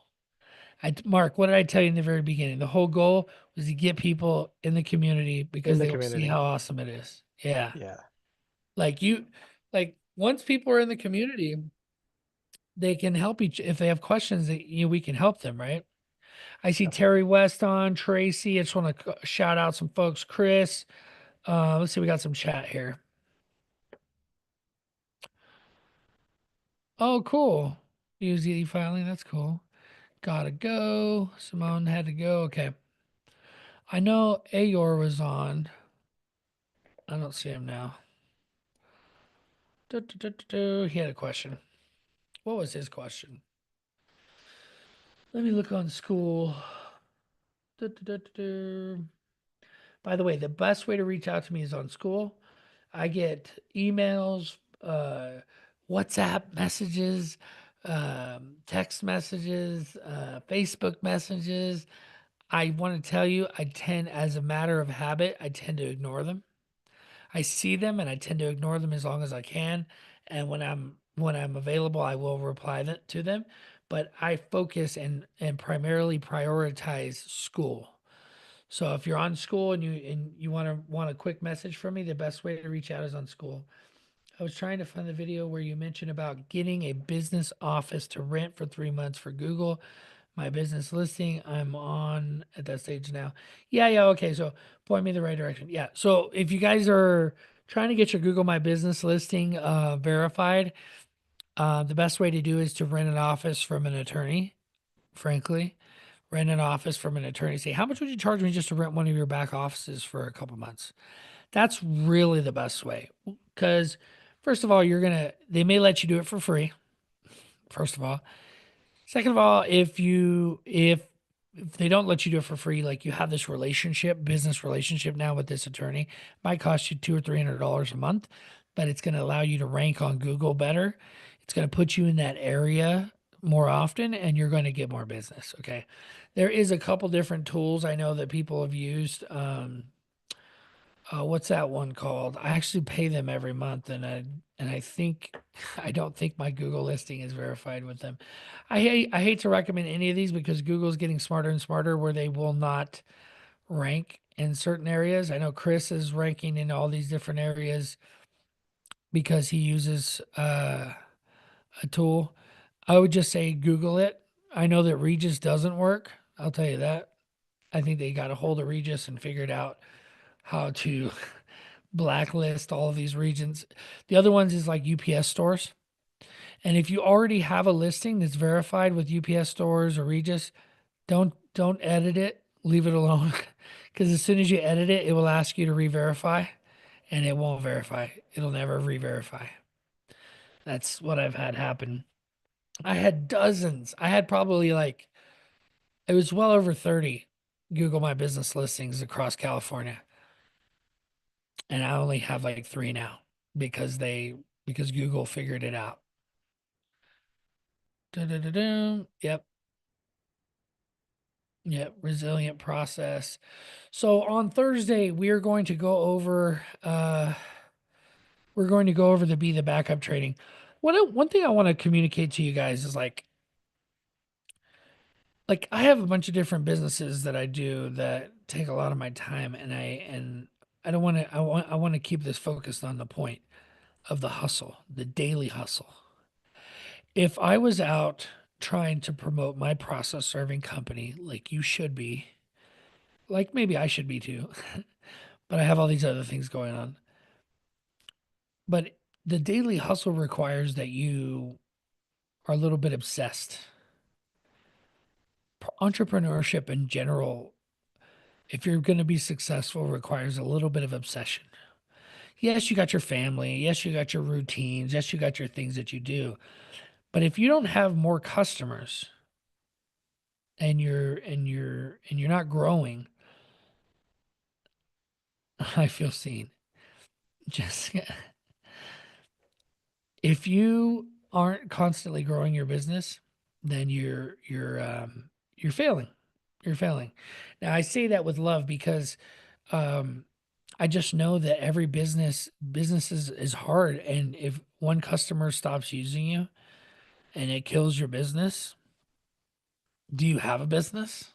Mark, what did I tell you in the very beginning? The whole goal was to get people in the community In because the they will see community. how awesome it is. Yeah. Yeah. Like once people are in the community, they can help if they have questions we can help them, right? I see Yep. Terry West on, Tracy. I just want to shout out some folks. Chris. Let's see, we got some chat here. Oh, cool. Use e-filing. That's cool. Gotta go. Simone had to go. Okay. I know Ayor was on. I don't see him now. He had a question. What was his question? Let me look on school. By the way, the best way to reach out to me is on school. I get emails, WhatsApp messages, text messages, Facebook messages. I want to tell you, as a matter of habit, I tend to ignore them. I see them and I tend to ignore them as long as I can. And when I'm available, I will reply to them. But I focus and primarily prioritize school. So if you're on school and you want a quick message from me, the best way to reach out is on school. I was trying to find the video where you mentioned about getting a business office to rent for 3 months for Google. My business listing, I'm on at that stage now. Yeah, okay. So point me in the right direction. Yeah. So if you guys are trying to get your Google My Business listing verified, the best way to do is to rent an office from an attorney, frankly. Rent an office from an attorney. Say, how much would you charge me just to rent one of your back offices for a couple months? That's really the best way. Because first of all, they may let you do it for free. First of all. Second of all, if they don't let you do it for free, like you have this business relationship now with this attorney, might cost you $200 or $300 a month, but it's going to allow you to rank on Google better. It's going to put you in that area more often, and you're going to get more business. Okay, there is a couple different tools I know that people have used. What's that one called? I actually pay them every month, and I think I don't think my Google listing is verified with them. I hate to recommend any of these because Google's getting smarter and smarter where they will not rank in certain areas. I know Chris is ranking in all these different areas because he uses a tool. I would just say Google it. I know that Regis doesn't work. I'll tell you that. I think they got a hold of Regis and figured out how to blacklist all of these regions. The other ones is like UPS stores. And if you already have a listing that's verified with UPS stores or Regis, don't edit it. Leave it alone. Because as soon as you edit it, it will ask you to re-verify, and it won't verify. It'll never re-verify. That's what I've had happen. I had dozens. I had probably like, it was well over 30 Google My Business listings across California. And I only have like 3 now because Google figured it out. Da-da-da-da. Yep. Yep. Resilient process. So on Thursday, we're going to go over the Be the Backup training. One thing I want to communicate to you guys is like I have a bunch of different businesses that I do that take a lot of my time, and I don't want to I want to keep this focused on the point of the hustle, the daily hustle. If I was out trying to promote my process serving company like you should be, like maybe I should be too, but I have all these other things going on. But the daily hustle requires that you are a little bit obsessed. Entrepreneurship in general, if you're going to be successful, requires a little bit of obsession. Yes, you got your family. Yes, you got your routines. Yes, you got your things that you do. But if you don't have more customers and you're not growing, I feel seen. Just if you aren't constantly growing your business, then you're failing. You're failing. Now I say that with love because um, I just know that every business is hard, and if one customer stops using you and it kills your business, do you have a business?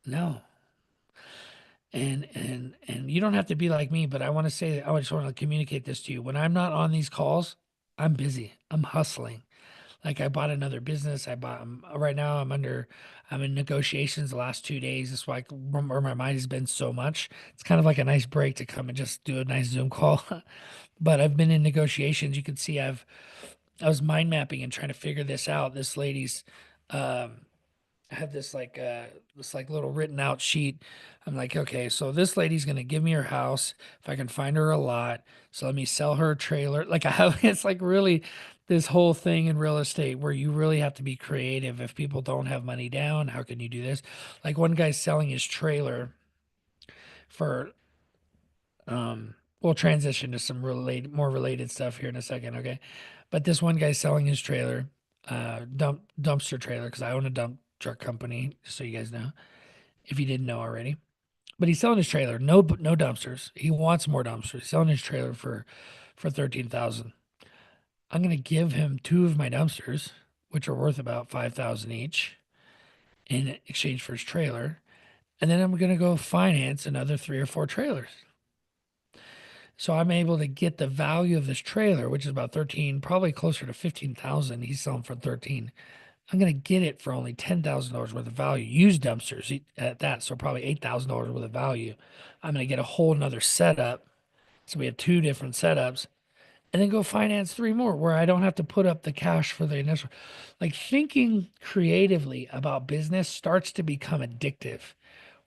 No. And you don't have to be like me, but I want to say I just want to communicate this to you. When I'm not on these calls, I'm busy. I'm hustling. Like I bought another business. Right now I'm in negotiations the last 2 days. That's why where my mind has been so much. It's kind of like a nice break to come and just do a nice Zoom call. But I've been in negotiations. You can see I was mind mapping and trying to figure this out. This lady's um I had this like little written out sheet. I'm like, okay, so this lady's gonna give me her house if I can find her a lot. So let me sell her a trailer. Like I have it's like really this whole thing in real estate where you really have to be creative. If people don't have money down, how can you do this? Like one guy's selling his trailer for we'll transition to some more related stuff here in a second, okay? But this one guy's selling his trailer, dumpster trailer, because I own a dump truck company, just so you guys know, if you didn't know already. But he's selling his trailer, no dumpsters. He wants more dumpsters. He's selling his trailer for 13,000. I'm gonna give him 2 of my dumpsters, which are worth about 5,000 each, in exchange for his trailer, and then I'm gonna go finance another 3 or 4 trailers. So I'm able to get the value of this trailer, which is about 13, probably closer to 15,000. He's selling for 13. I'm going to get it for only $10,000 worth of value. Used dumpsters at that, so probably $8,000 worth of value. I'm going to get a whole nother setup. So we have 2 different setups, and then go finance 3 more where I don't have to put up the cash for the initial. Like thinking creatively about business starts to become addictive,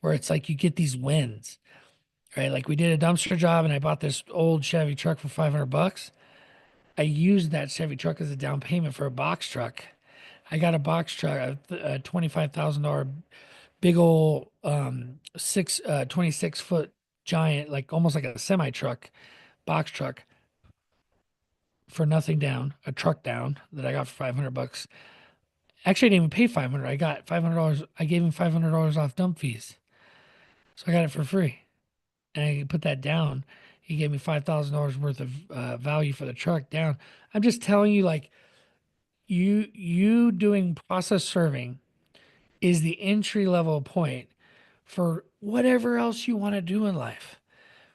where it's like you get these wins, right? Like we did a dumpster job and I bought this old Chevy truck for $500. I used that Chevy truck as a down payment for a box truck. I got a box truck, a $25,000 big old 26-foot giant, like almost like a semi truck, box truck for nothing down, a truck down that I got for $500. Actually, I didn't even pay 500. I got $500. I gave him $500 off dump fees. So I got it for free. And I put that down. He gave me $5,000 worth of value for the truck down. I'm just telling you, like you doing process serving is the entry level point for whatever else you want to do in life.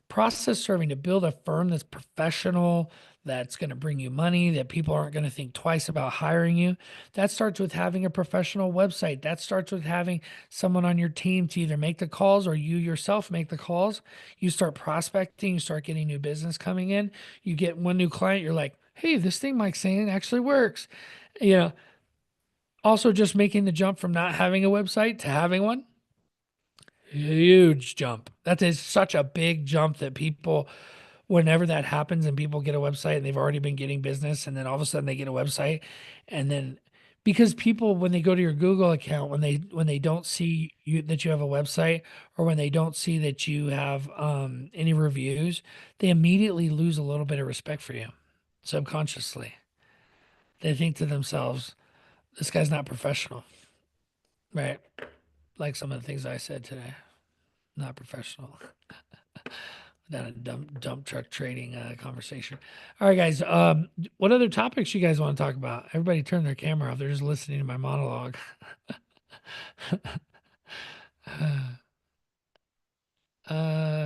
Process serving to build a firm that's professional, that's going to bring you money, that people aren't going to think twice about hiring you. That starts with having a professional website. That starts with having someone on your team to either make the calls or you yourself make the calls. You start prospecting, you start getting new business coming in. You get one new client, you're like, hey, this thing Mike's saying actually works. You know, also just making the jump from not having a website to having one, huge jump. That is such a big jump that people, whenever that happens and people get a website and they've already been getting business and then all of a sudden they get a website and then because people when they go to your Google account when they don't see you that you have a website or when they don't see that you have any reviews, they immediately lose a little bit of respect for you subconsciously. They think to themselves, this guy's not professional, right? Like some of the things I said today, not professional. Not a dump truck trading conversation. All right, guys. What other topics you guys want to talk about? Everybody turn their camera off. They're just listening to my monologue.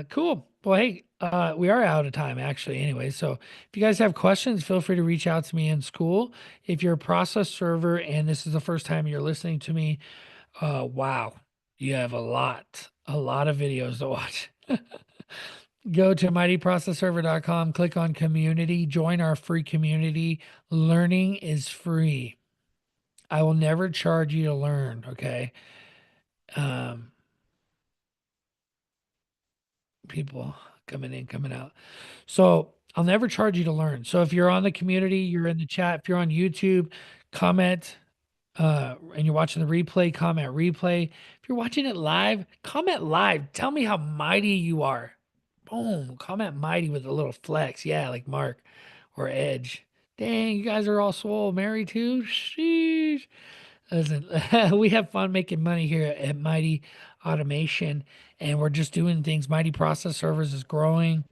Cool. Well, hey, we are out of time actually anyway. So if you guys have questions, feel free to reach out to me in school. If you're a process server and this is the first time you're listening to me, wow, you have a lot of videos to watch. Go to mightyprocessserver.com, click on community, join our free community. Learning is free. I will never charge you to learn, okay? Um, people coming in, coming out. So I'll never charge you to learn. So if you're on the community, you're in the chat, if you're on YouTube, comment, and you're watching the replay, comment replay. If you're watching it live, comment live. Tell me how mighty you are. Boom. Comment mighty with a little flex. Yeah, like Mark or Edge. Dang, you guys are all swole. Mary too. Sheesh. Listen, we have fun making money here at Mighty Automation, and we're just doing things. Mighty Process Servers is growing.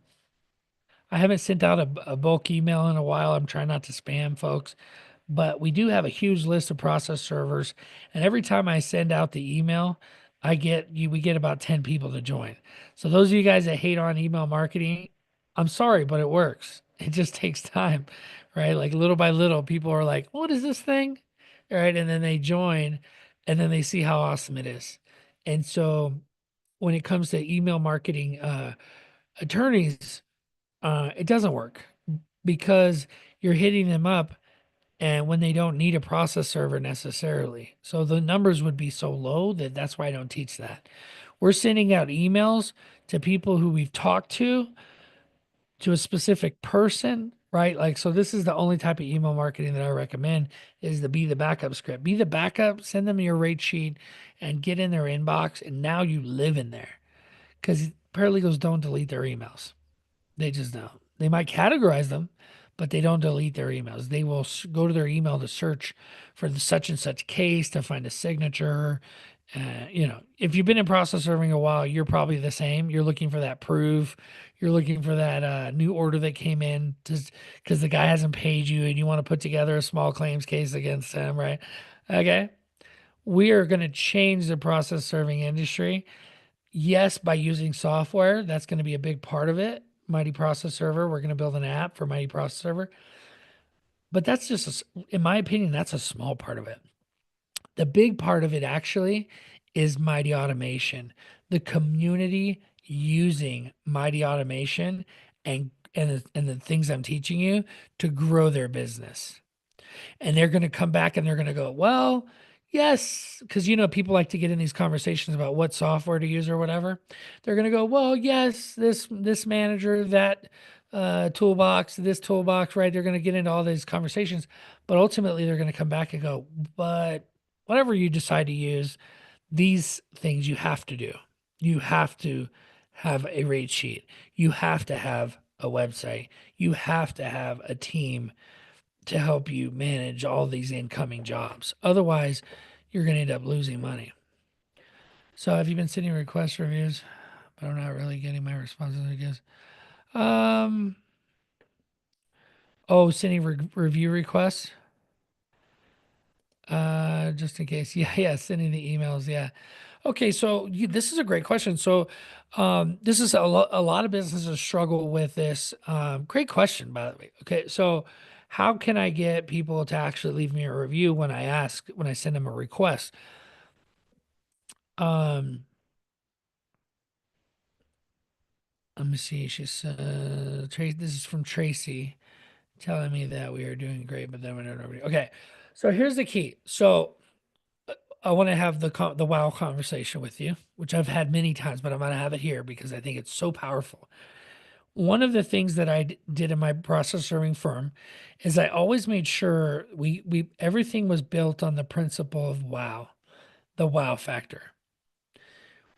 I haven't sent out a bulk email in a while. I'm trying not to spam folks, but we do have a huge list of process servers. And every time I send out the email, we get about 10 people to join. So those of you guys that hate on email marketing, I'm sorry, but it works. It just takes time, right? Like little by little, people are like, what is this thing? Right. And then they join and then they see how awesome it is. And so when it comes to email marketing, attorneys, it doesn't work because you're hitting them up and when they don't need a process server necessarily. So the numbers would be so low that that's why I don't teach that. We're sending out emails to people who we've talked to a specific person, right? Like, so this is the only type of email marketing that I recommend is the be the backup script. Be the backup, send them your rate sheet and get in their inbox. And now you live in there because paralegals don't delete their emails. They just don't. They might categorize them, but they don't delete their emails. They will go to their email to search for the such and such case to find a signature. If you've been in process serving a while, you're probably the same. You're looking for that proof. You're looking for that new order that came in because the guy hasn't paid you and you want to put together a small claims case against him, right? Okay. We are going to change the process serving industry. Yes, by using software, that's going to be a big part of it. Mighty Process Server, we're going to build an app for Mighty Process Server. But that's just, in my opinion, that's a small part of it. The big part of it actually is Mighty Automation, the community using Mighty Automation and the things I'm teaching you to grow their business. And they're going to come back and they're going to go, well, yes, because people like to get in these conversations about what software to use or whatever. They're going to go, well, yes, this manager, that toolbox, this toolbox, right? They're going to get into all these conversations, but ultimately they're going to come back and go, but whatever you decide to use, these things you have to do. You have to have a rate sheet. You have to have a website. You have to have a team to help you manage all these incoming jobs. Otherwise, you're going to end up losing money. So have you been sending request reviews, but I'm not really getting my responses, I guess. Sending review requests. Just in case. Yeah, sending the emails. Yeah. Okay, so this is a great question. So, this is a lot of businesses struggle with this. Great question, by the way. Okay, so how can I get people to actually leave me a review when I send them a request? Let me see. This is from Tracy. telling me that we are doing great, but then we don't know. Okay, so here's the key. So I want to have the wow conversation with you, which I've had many times, but I'm going to have it here because I think it's so powerful. One of the things that I did in my process serving firm is I always made sure we everything was built on the principle of wow, the wow factor.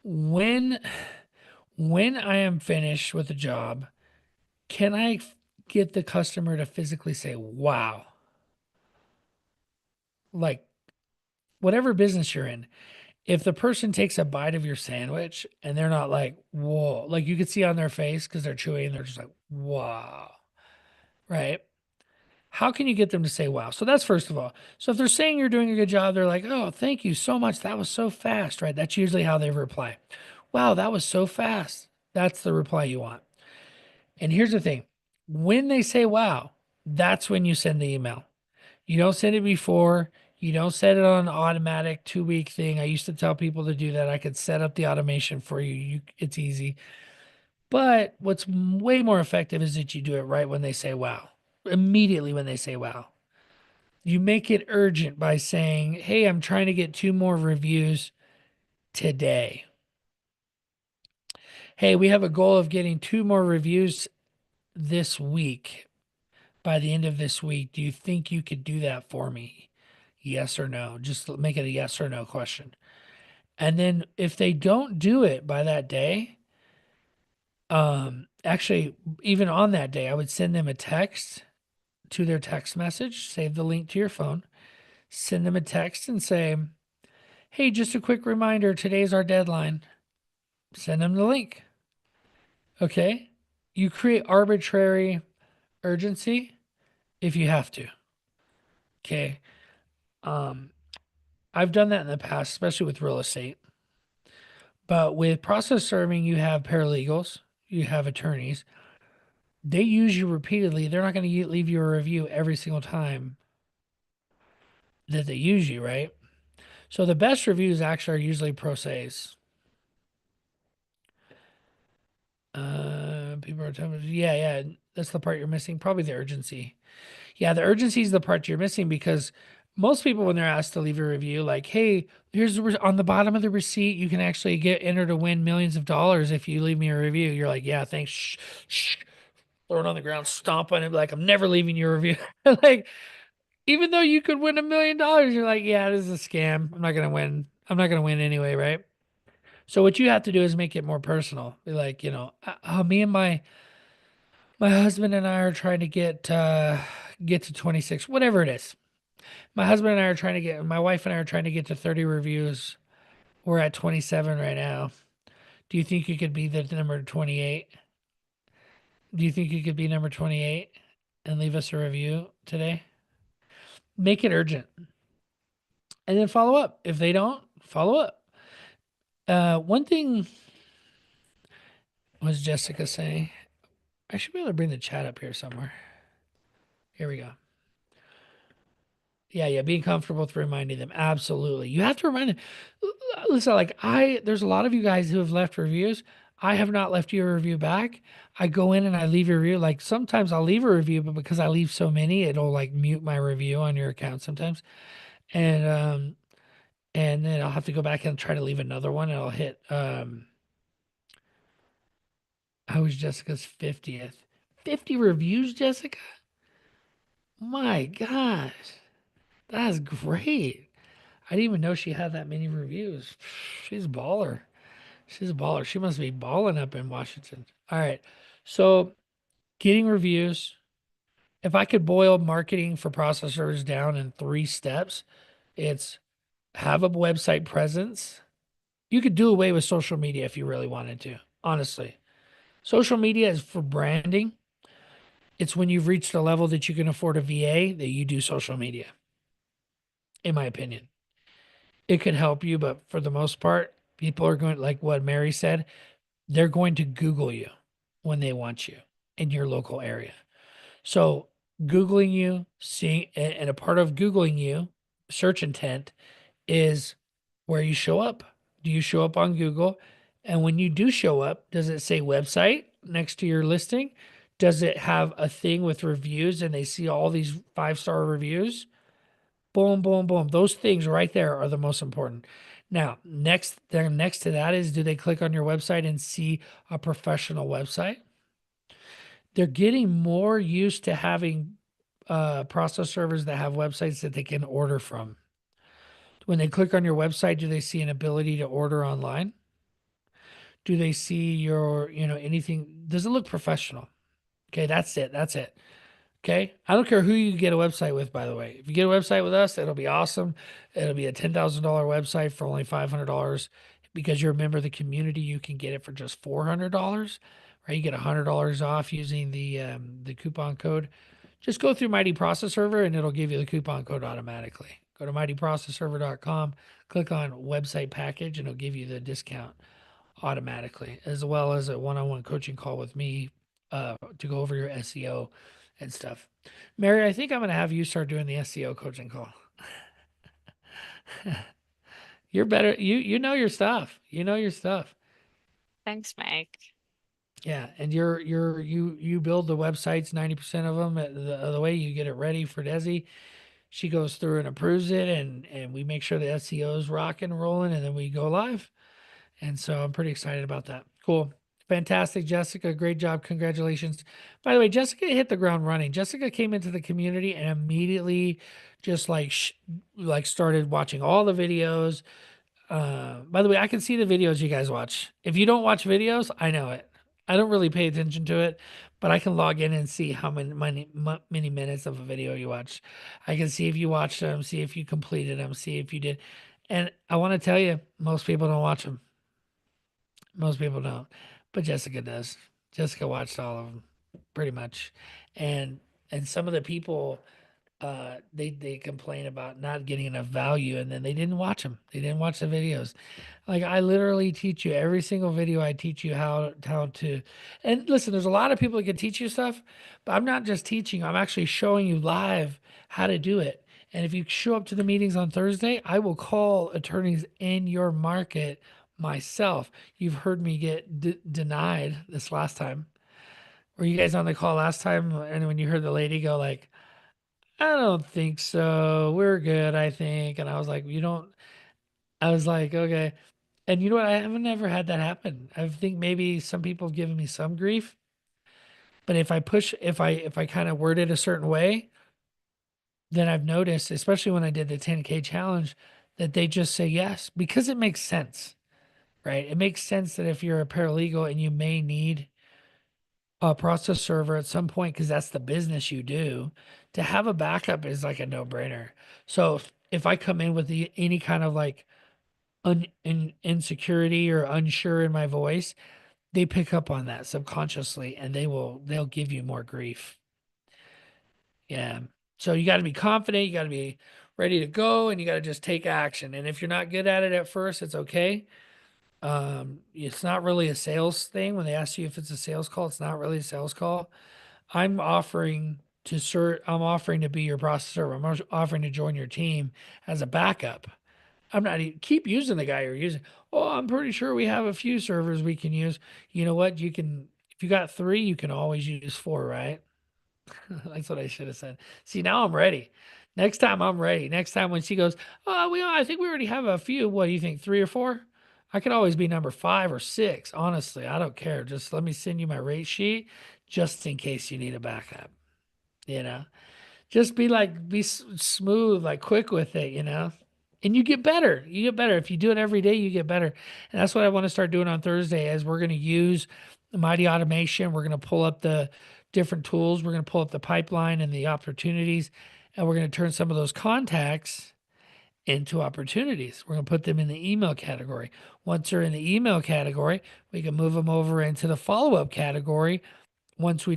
When I am finished with a job, can I get the customer to physically say wow? Like whatever business you're in, if the person takes a bite of your sandwich and they're not like, whoa, like you could see on their face because they're chewing, they're just like, wow, right? How can you get them to say wow? So that's first of all. So if they're saying you're doing a good job, they're like, oh, thank you so much. That was so fast, right? That's usually how they reply. Wow, that was so fast. That's the reply you want. And here's the thing when they say wow, that's when you send the email. You don't send it before. You don't set it on an automatic 2-week thing. I used to tell people to do that. I could set up the automation for you. It's easy. But what's way more effective is that you do it right when they say wow, immediately when they say wow. You make it urgent by saying, hey, I'm trying to get 2 more reviews today. Hey, we have a goal of getting 2 more reviews this week. By the end of this week, do you think you could do that for me? Yes or no? Just make it a yes or no question. And then if they don't do it by that day, actually, even on that day, I would send them a text to their text message, save the link to your phone, send them a text and say, hey, just a quick reminder, today's our deadline. Send them the link. Okay. You create arbitrary urgency if you have to. Okay. I've done that in the past, especially with real estate. But with process serving, you have paralegals, you have attorneys. They use you repeatedly. They're not going to leave you a review every single time that they use you, right? So the best reviews actually are usually pro se's. People are telling me, yeah, that's the part you're missing. Probably the urgency. Yeah, the urgency is the part you're missing because most people, when they're asked to leave a review, like, hey, here's on the bottom of the receipt, you can actually get entered to win millions of dollars if you leave me a review. You're like, yeah, thanks. Shh, shh. Throw it on the ground, stomp on it, like, I'm never leaving your review. Like, even though you could win $1 million, you're like, yeah, this is a scam. I'm not gonna win. I'm not gonna win anyway, right? So what you have to do is make it more personal. Be like, me and my husband and I are trying to get to 26, whatever it is. My wife and I are trying to get to 30 reviews. We're at 27 right now. Do you think you could be the number 28? Do you think you could be number 28 and leave us a review today? Make it urgent. And then follow up. If they don't, follow up. One thing was Jessica saying, I should be able to bring the chat up here somewhere. Here we go. Yeah, being comfortable with reminding them. Absolutely. You have to remind them. Listen, there's a lot of you guys who have left reviews. I have not left you a review back. I go in and I leave a review. Like sometimes I'll leave a review, but because I leave so many, it'll like mute my review on your account sometimes. And then I'll have to go back and try to leave another one. And I'll hit how was Jessica's 50th? 50 reviews, Jessica? My gosh. That's great. I didn't even know she had that many reviews. She's a baller. She's a baller. She must be balling up in Washington. All right. So getting reviews. If I could boil marketing for processors down in 3 steps, it's have a website presence. You could do away with social media if you really wanted to, honestly. Social media is for branding. It's when you've reached a level that you can afford a VA that you do social media, in my opinion. It could help you, but for the most part, people are going, like what Mary said, they're going to Google you when they want you in your local area. So Googling you, seeing, and a part of Googling you, search intent is where you show up. Do you show up on Google? And when you do show up, does it say website next to your listing? Does it have a thing with reviews and they see all these 5-star reviews? Boom, boom, boom. Those things right there are the most important. Now, next to that is, do they click on your website and see a professional website? They're getting more used to having process servers that have websites that they can order from. When they click on your website, do they see an ability to order online? Do they see your, anything? Does it look professional? Okay, that's it. That's it. Okay. I don't care who you get a website with, by the way. If you get a website with us, it'll be awesome. It'll be a $10,000 website for only $500. Because you're a member of the community, you can get it for just $400. Right? You get $100 off using the coupon code. Just go through Mighty Process Server and it'll give you the coupon code automatically. Go to mightyprocessserver.com, click on website package, and it'll give you the discount automatically, as well as a one-on-one coaching call with me to go over your SEO and stuff. Mary, I think I'm going to have you start doing the SEO coaching call. You're better. You know your stuff. You know your stuff. Thanks, Mike. Yeah, and you build the websites, 90% of them. The way you get it ready for Desi, she goes through and approves it, and we make sure the SEO is rocking and rolling, and then we go live. And so I'm pretty excited about that. Cool. Fantastic, Jessica. Great job. Congratulations. By the way, Jessica hit the ground running. Jessica came into the community and immediately just like started watching all the videos. By the way, I can see the videos you guys watch. If you don't watch videos, I know it. I don't really pay attention to it, but I can log in and see how many minutes of a video you watched. I can see if you watched them, see if you completed them, see if you did. And I want to tell you, most people don't watch them. Most people don't, but Jessica does. Jessica watched all of them, pretty much, and some of the people, they complain about not getting enough value, and then they didn't watch them. They didn't watch the videos. Like I literally teach you every single video. I teach you how to, and listen. There's a lot of people that can teach you stuff, but I'm not just teaching. I'm actually showing you live how to do it. And if you show up to the meetings on Thursday, I will call attorneys in your market myself. You've heard me get denied this last time. Were you guys on the call last time? And when you heard the lady go like, I don't think so. We're good, I think. And I was like, you don't, I was like, okay. And you know what? I haven't never had that happen. I think maybe some people have given me some grief, but if I kind of word it a certain way, then I've noticed, especially when I did the 10K challenge, that they just say yes because it makes sense. Right? It makes sense that if you're a paralegal and you may need a process server at some point, because that's the business you do, to have a backup is like a no-brainer. So if I come in with any kind of like insecurity or unsure in my voice, they pick up on that subconsciously and they'll give you more grief. Yeah. So you got to be confident, you got to be ready to go, and you got to just take action. And if you're not good at it at first, it's okay. It's not really a sales thing. When they ask you if it's a sales call, it's not really a sales call. I'm offering I'm offering to be your processor. I'm offering to join your team as a backup. I'm not even, keep using the guy you're using. Oh, I'm pretty sure we have a few servers we can use. You know what? If you got 3, you can always use 4, right? That's what I should have said. See, now I'm ready. Next time I'm ready. Next time when she goes, oh, I think we already have a few. What do you think? 3 or 4? I could always be number 5 or 6. Honestly, I don't care. Just let me send you my rate sheet just in case you need a backup. You know, just be smooth, like quick with it, and you get better. You get better. If you do it every day, you get better. And that's what I want to start doing on Thursday as we're going to use the Mighty Automation. We're going to pull up the different tools. We're going to pull up the pipeline and the opportunities, and we're going to turn some of those contacts into opportunities. We're going to put them in the email category. Once they're in the email category, we can move them over into the follow-up category. Once we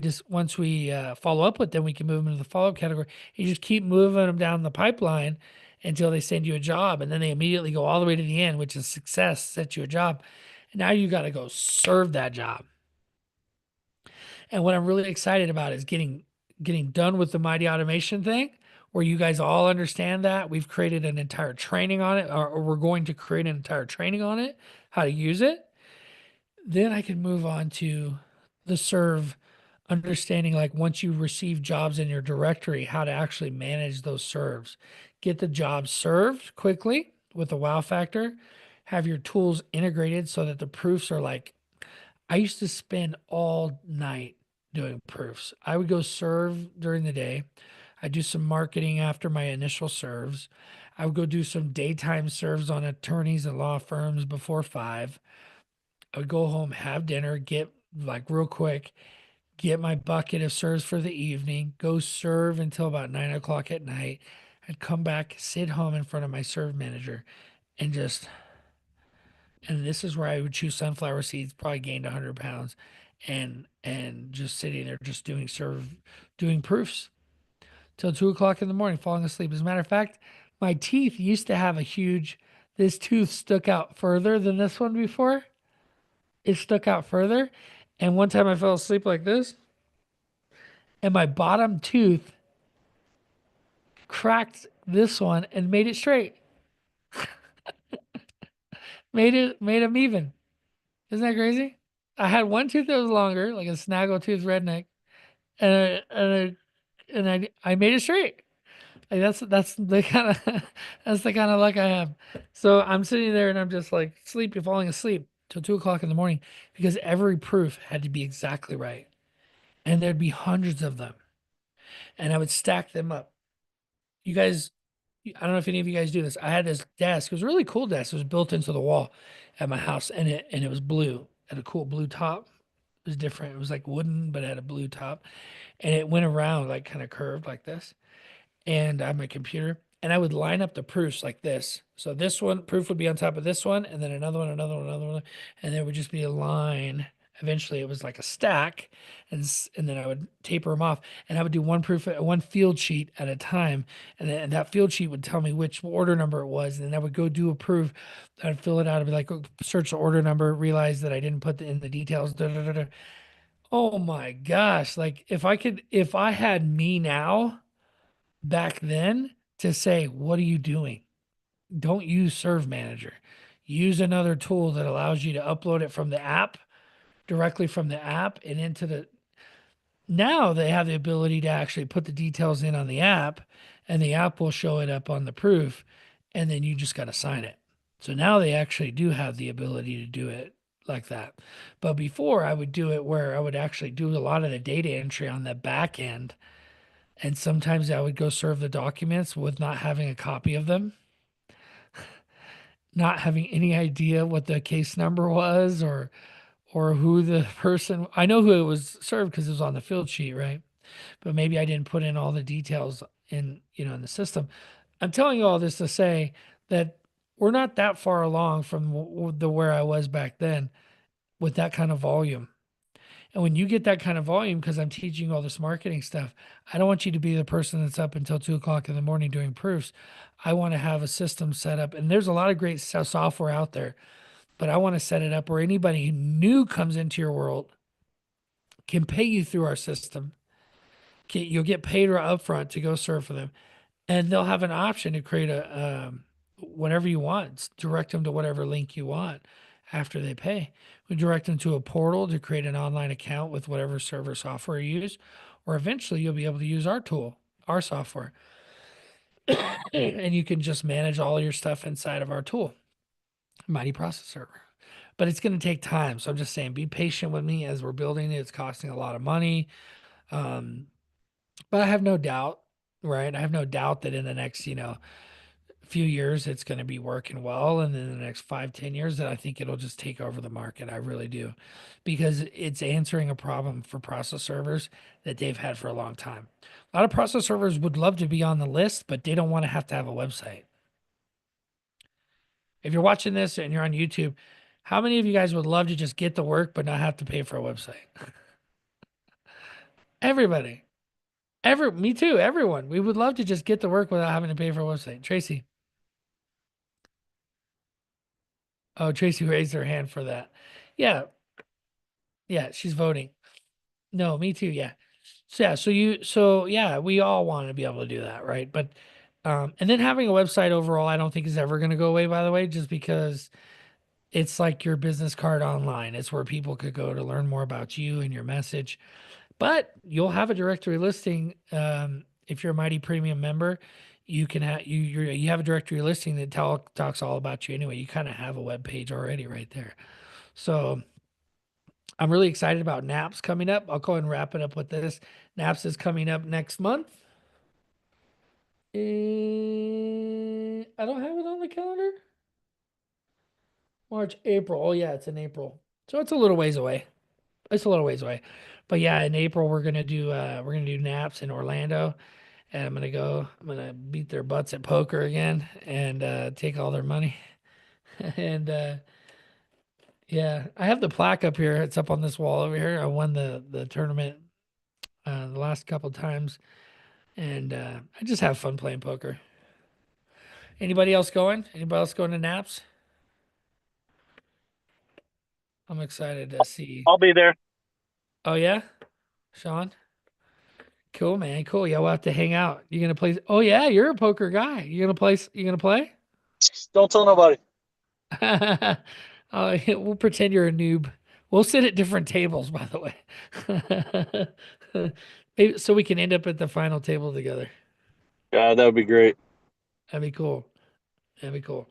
follow up with them, we can move them into the follow-up category. You just keep moving them down the pipeline until they send you a job, and then they immediately go all the way to the end, which is success, set you a job. And now you got to go serve that job. And what I'm really excited about is getting done with the Mighty Automation thing, where you guys all understand that. We've created an entire training on it, or we're going to create an entire training on it, how to use it. Then I can move on to the serve understanding like once you receive jobs in your directory, how to actually manage those serves. Get the job served quickly with a wow factor, have your tools integrated so that the proofs are like, I used to spend all night doing proofs. I would go serve during the day. I'd do some marketing after my initial serves. I would go do some daytime serves on attorneys and law firms before 5. I would go home, have dinner, get like real quick, get my bucket of serves for the evening, go serve until about 9 o'clock at night. I'd come back, sit home in front of my serve manager, and just, and this is where I would choose sunflower seeds, probably gained 100 pounds, and just sitting there, just doing proofs till 2 o'clock in the morning, falling asleep. As a matter of fact, my teeth used to have this tooth stuck out further than this one before. It stuck out further. And one time I fell asleep like this, and my bottom tooth cracked this one and made it straight. Made them even. Isn't that crazy? I had one tooth that was longer, like a snaggle tooth redneck, and I made it straight. Like that's the kind of that's the kind of luck I have. So I'm sitting there and I'm just like sleepy, falling asleep till 2 o'clock in the morning because every proof had to be exactly right, and there'd be hundreds of them, and I would stack them up. You guys, I don't know if any of you guys do this. I had this desk. It was a really cool desk. It was built into the wall at my house, and it was blue. It had a cool blue top. It was different. It was like wooden, but it had a blue top, and it went around like kind of curved like this. And I have my computer, and I would line up the proofs like this. So this one proof would be on top of this one, and then another one, another one, and there would just be a line. Eventually, it was like a stack, and then I would taper them off, and I would do one proof, one field sheet at a time, and that field sheet would tell me which order number it was, and then I would go do a proof. I'd fill it out. I'd be like, search the order number, realize that I didn't put in the details. Da, da, da, da. Oh my gosh! Like if I had me now back then to say, what are you doing? Don't use Serve Manager. Use another tool that allows you to upload it from the app, directly from the app and into the. Now they have the ability to actually put the details in on the app, and the app will show it up on the proof, and then you just got to sign it. So now they actually do have the ability to do it like that. But before, I would do it where I would actually do a lot of the data entry on the back end, and sometimes I would go serve the documents with not having a copy of them, not having any idea what the case number was or who the person. I know who it was served because it was on the field sheet, right? But maybe I didn't put in all the details in the system. I'm telling you all this to say that we're not that far along from the where I was back then with that kind of volume. And when you get that kind of volume, because I'm teaching you all this marketing stuff, I don't want you to be the person that's up until 2 o'clock in the morning doing proofs. I want to have a system set up, and there's a lot of great software out there, but I want to set it up where anybody new comes into your world can pay you through our system. You'll get paid upfront to go serve for them, and they'll have an option to create a whatever you want, direct them to whatever link you want after they pay. We direct them to a portal to create an online account with whatever server software you use, or eventually you'll be able to use our tool, our software, and you can just manage all your stuff inside of our tool, Mighty Process Server. But it's going to take time. So I'm just saying, be patient with me as we're building it. It's costing a lot of money. But I have no doubt, right? I have no doubt that in the next, few years it's going to be working well, and in the next 5-10 years that I think it'll just take over the market. I really do, because it's answering a problem for process servers that they've had for a long time. A lot of process servers would love to be on the list, but they don't want to have a website. If you're watching this and you're on YouTube, how many of you guys would love to just get the work but not have to pay for a website? Everybody. Me too, everyone. We would love to just get the work without having to pay for a website. Tracy. Oh, Tracy raised her hand for that. Yeah. Yeah, she's voting. No, me too. Yeah. So yeah, we all want to be able to do that, right? But and then having a website overall, I don't think is ever going to go away, by the way, just because it's like your business card online. It's where people could go to learn more about you and your message. But you'll have a directory listing. If you're a Mighty Premium member, you can have you have a directory listing that talks all about you anyway. You kind of have a web page already right there. So I'm really excited about Naps coming up. I'll go ahead and wrap it up with this. Naps is coming up next month. I don't have it on the calendar. March, April. Oh yeah, it's in April. So it's a little ways away. It's a little ways away. But yeah, in April we're gonna do Naps in Orlando. And I'm gonna beat their butts at poker again and take all their money. And yeah, I have the plaque up here. It's up on this wall over here. I won the tournament the last couple times, and I just have fun playing poker. Anybody else going? Anybody else going to Naps? I'm excited to see. I'll be there. Oh yeah, Sean. Cool, man. Cool. Yeah, we'll have to hang out. You gonna play? Oh yeah, you're a poker guy. You gonna play? You gonna play? Don't tell nobody. We'll pretend you're a noob. We'll sit at different tables, by the way. Maybe so we can end up at the final table together. Yeah, that would be great. That'd be cool. That'd be cool.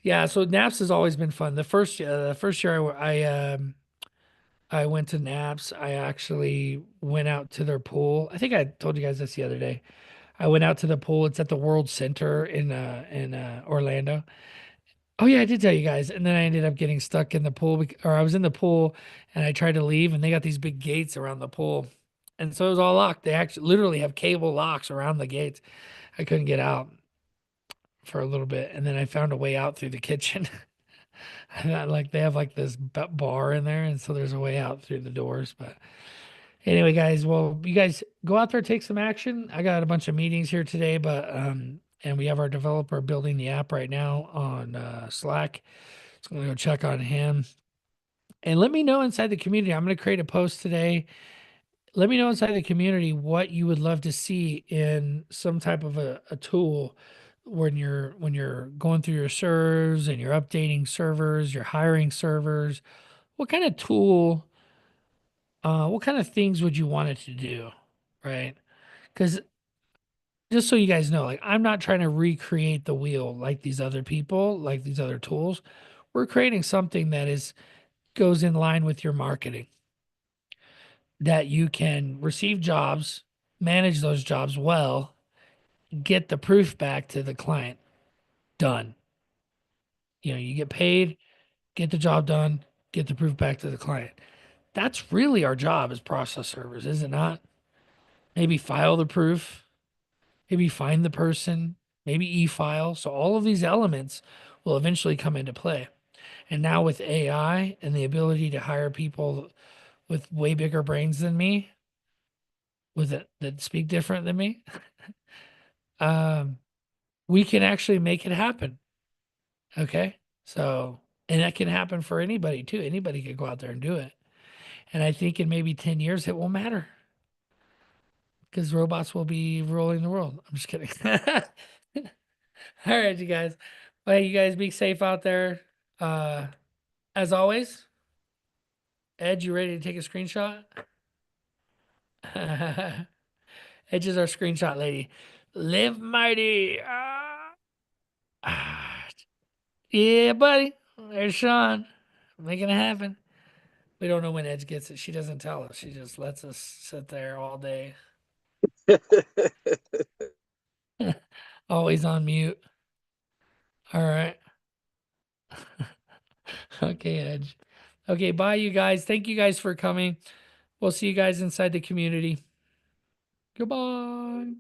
Yeah, so Naps has always been fun. The first year I went to Naps, I actually went out to their pool. I think I told you guys this the other day. I went out to the pool. It's at the World Center in Orlando. Oh yeah, I did tell you guys. And then I ended up getting stuck in the pool, or I was in the pool and I tried to leave, and they got these big gates around the pool. And so it was all locked. They actually literally have cable locks around the gates. I couldn't get out for a little bit. And then I found a way out through the kitchen. Like they have like this bar in there, and so there's a way out through the doors. But anyway, guys, well, you guys go out there, take some action. I got a bunch of meetings here today, but and we have our developer building the app right now on Slack. So I'm gonna go check on him. And let me know inside the community. I'm gonna create a post today. Let me know inside the community what you would love to see in some type of a tool when you're going through your servers and you're updating servers, you're hiring servers. What kind of tool, what kind of things would you want it to do? Right? Because just so you guys know, like I'm not trying to recreate the wheel like these other people, like these other tools. We're creating something that is goes in line with your marketing, that you can receive jobs, manage those jobs well, get the proof back to the client. Done. You know, you get paid, get the job done, get the proof back to the client. That's really our job as process servers, is it not? Maybe file the proof, maybe find the person, maybe e-file. So all of these elements will eventually come into play. And now with AI and the ability to hire people with way bigger brains than me, with it that speak different than me, um, we can actually make it happen. Okay. So, and that can happen for anybody too. Anybody could go out there and do it. And I think in maybe 10 years, it won't matter because robots will be ruling the world. I'm just kidding. All right, you guys. Well, you guys be safe out there. As always, Ed, you ready to take a screenshot? Edge is our screenshot lady. Live mighty. Ah. Yeah, buddy. There's Sean. Making it happen. We don't know when Edge gets it. She doesn't tell us. She just lets us sit there all day. Always on mute. All right. Okay, Edge. Okay, bye, you guys. Thank you guys for coming. We'll see you guys inside the community. Goodbye.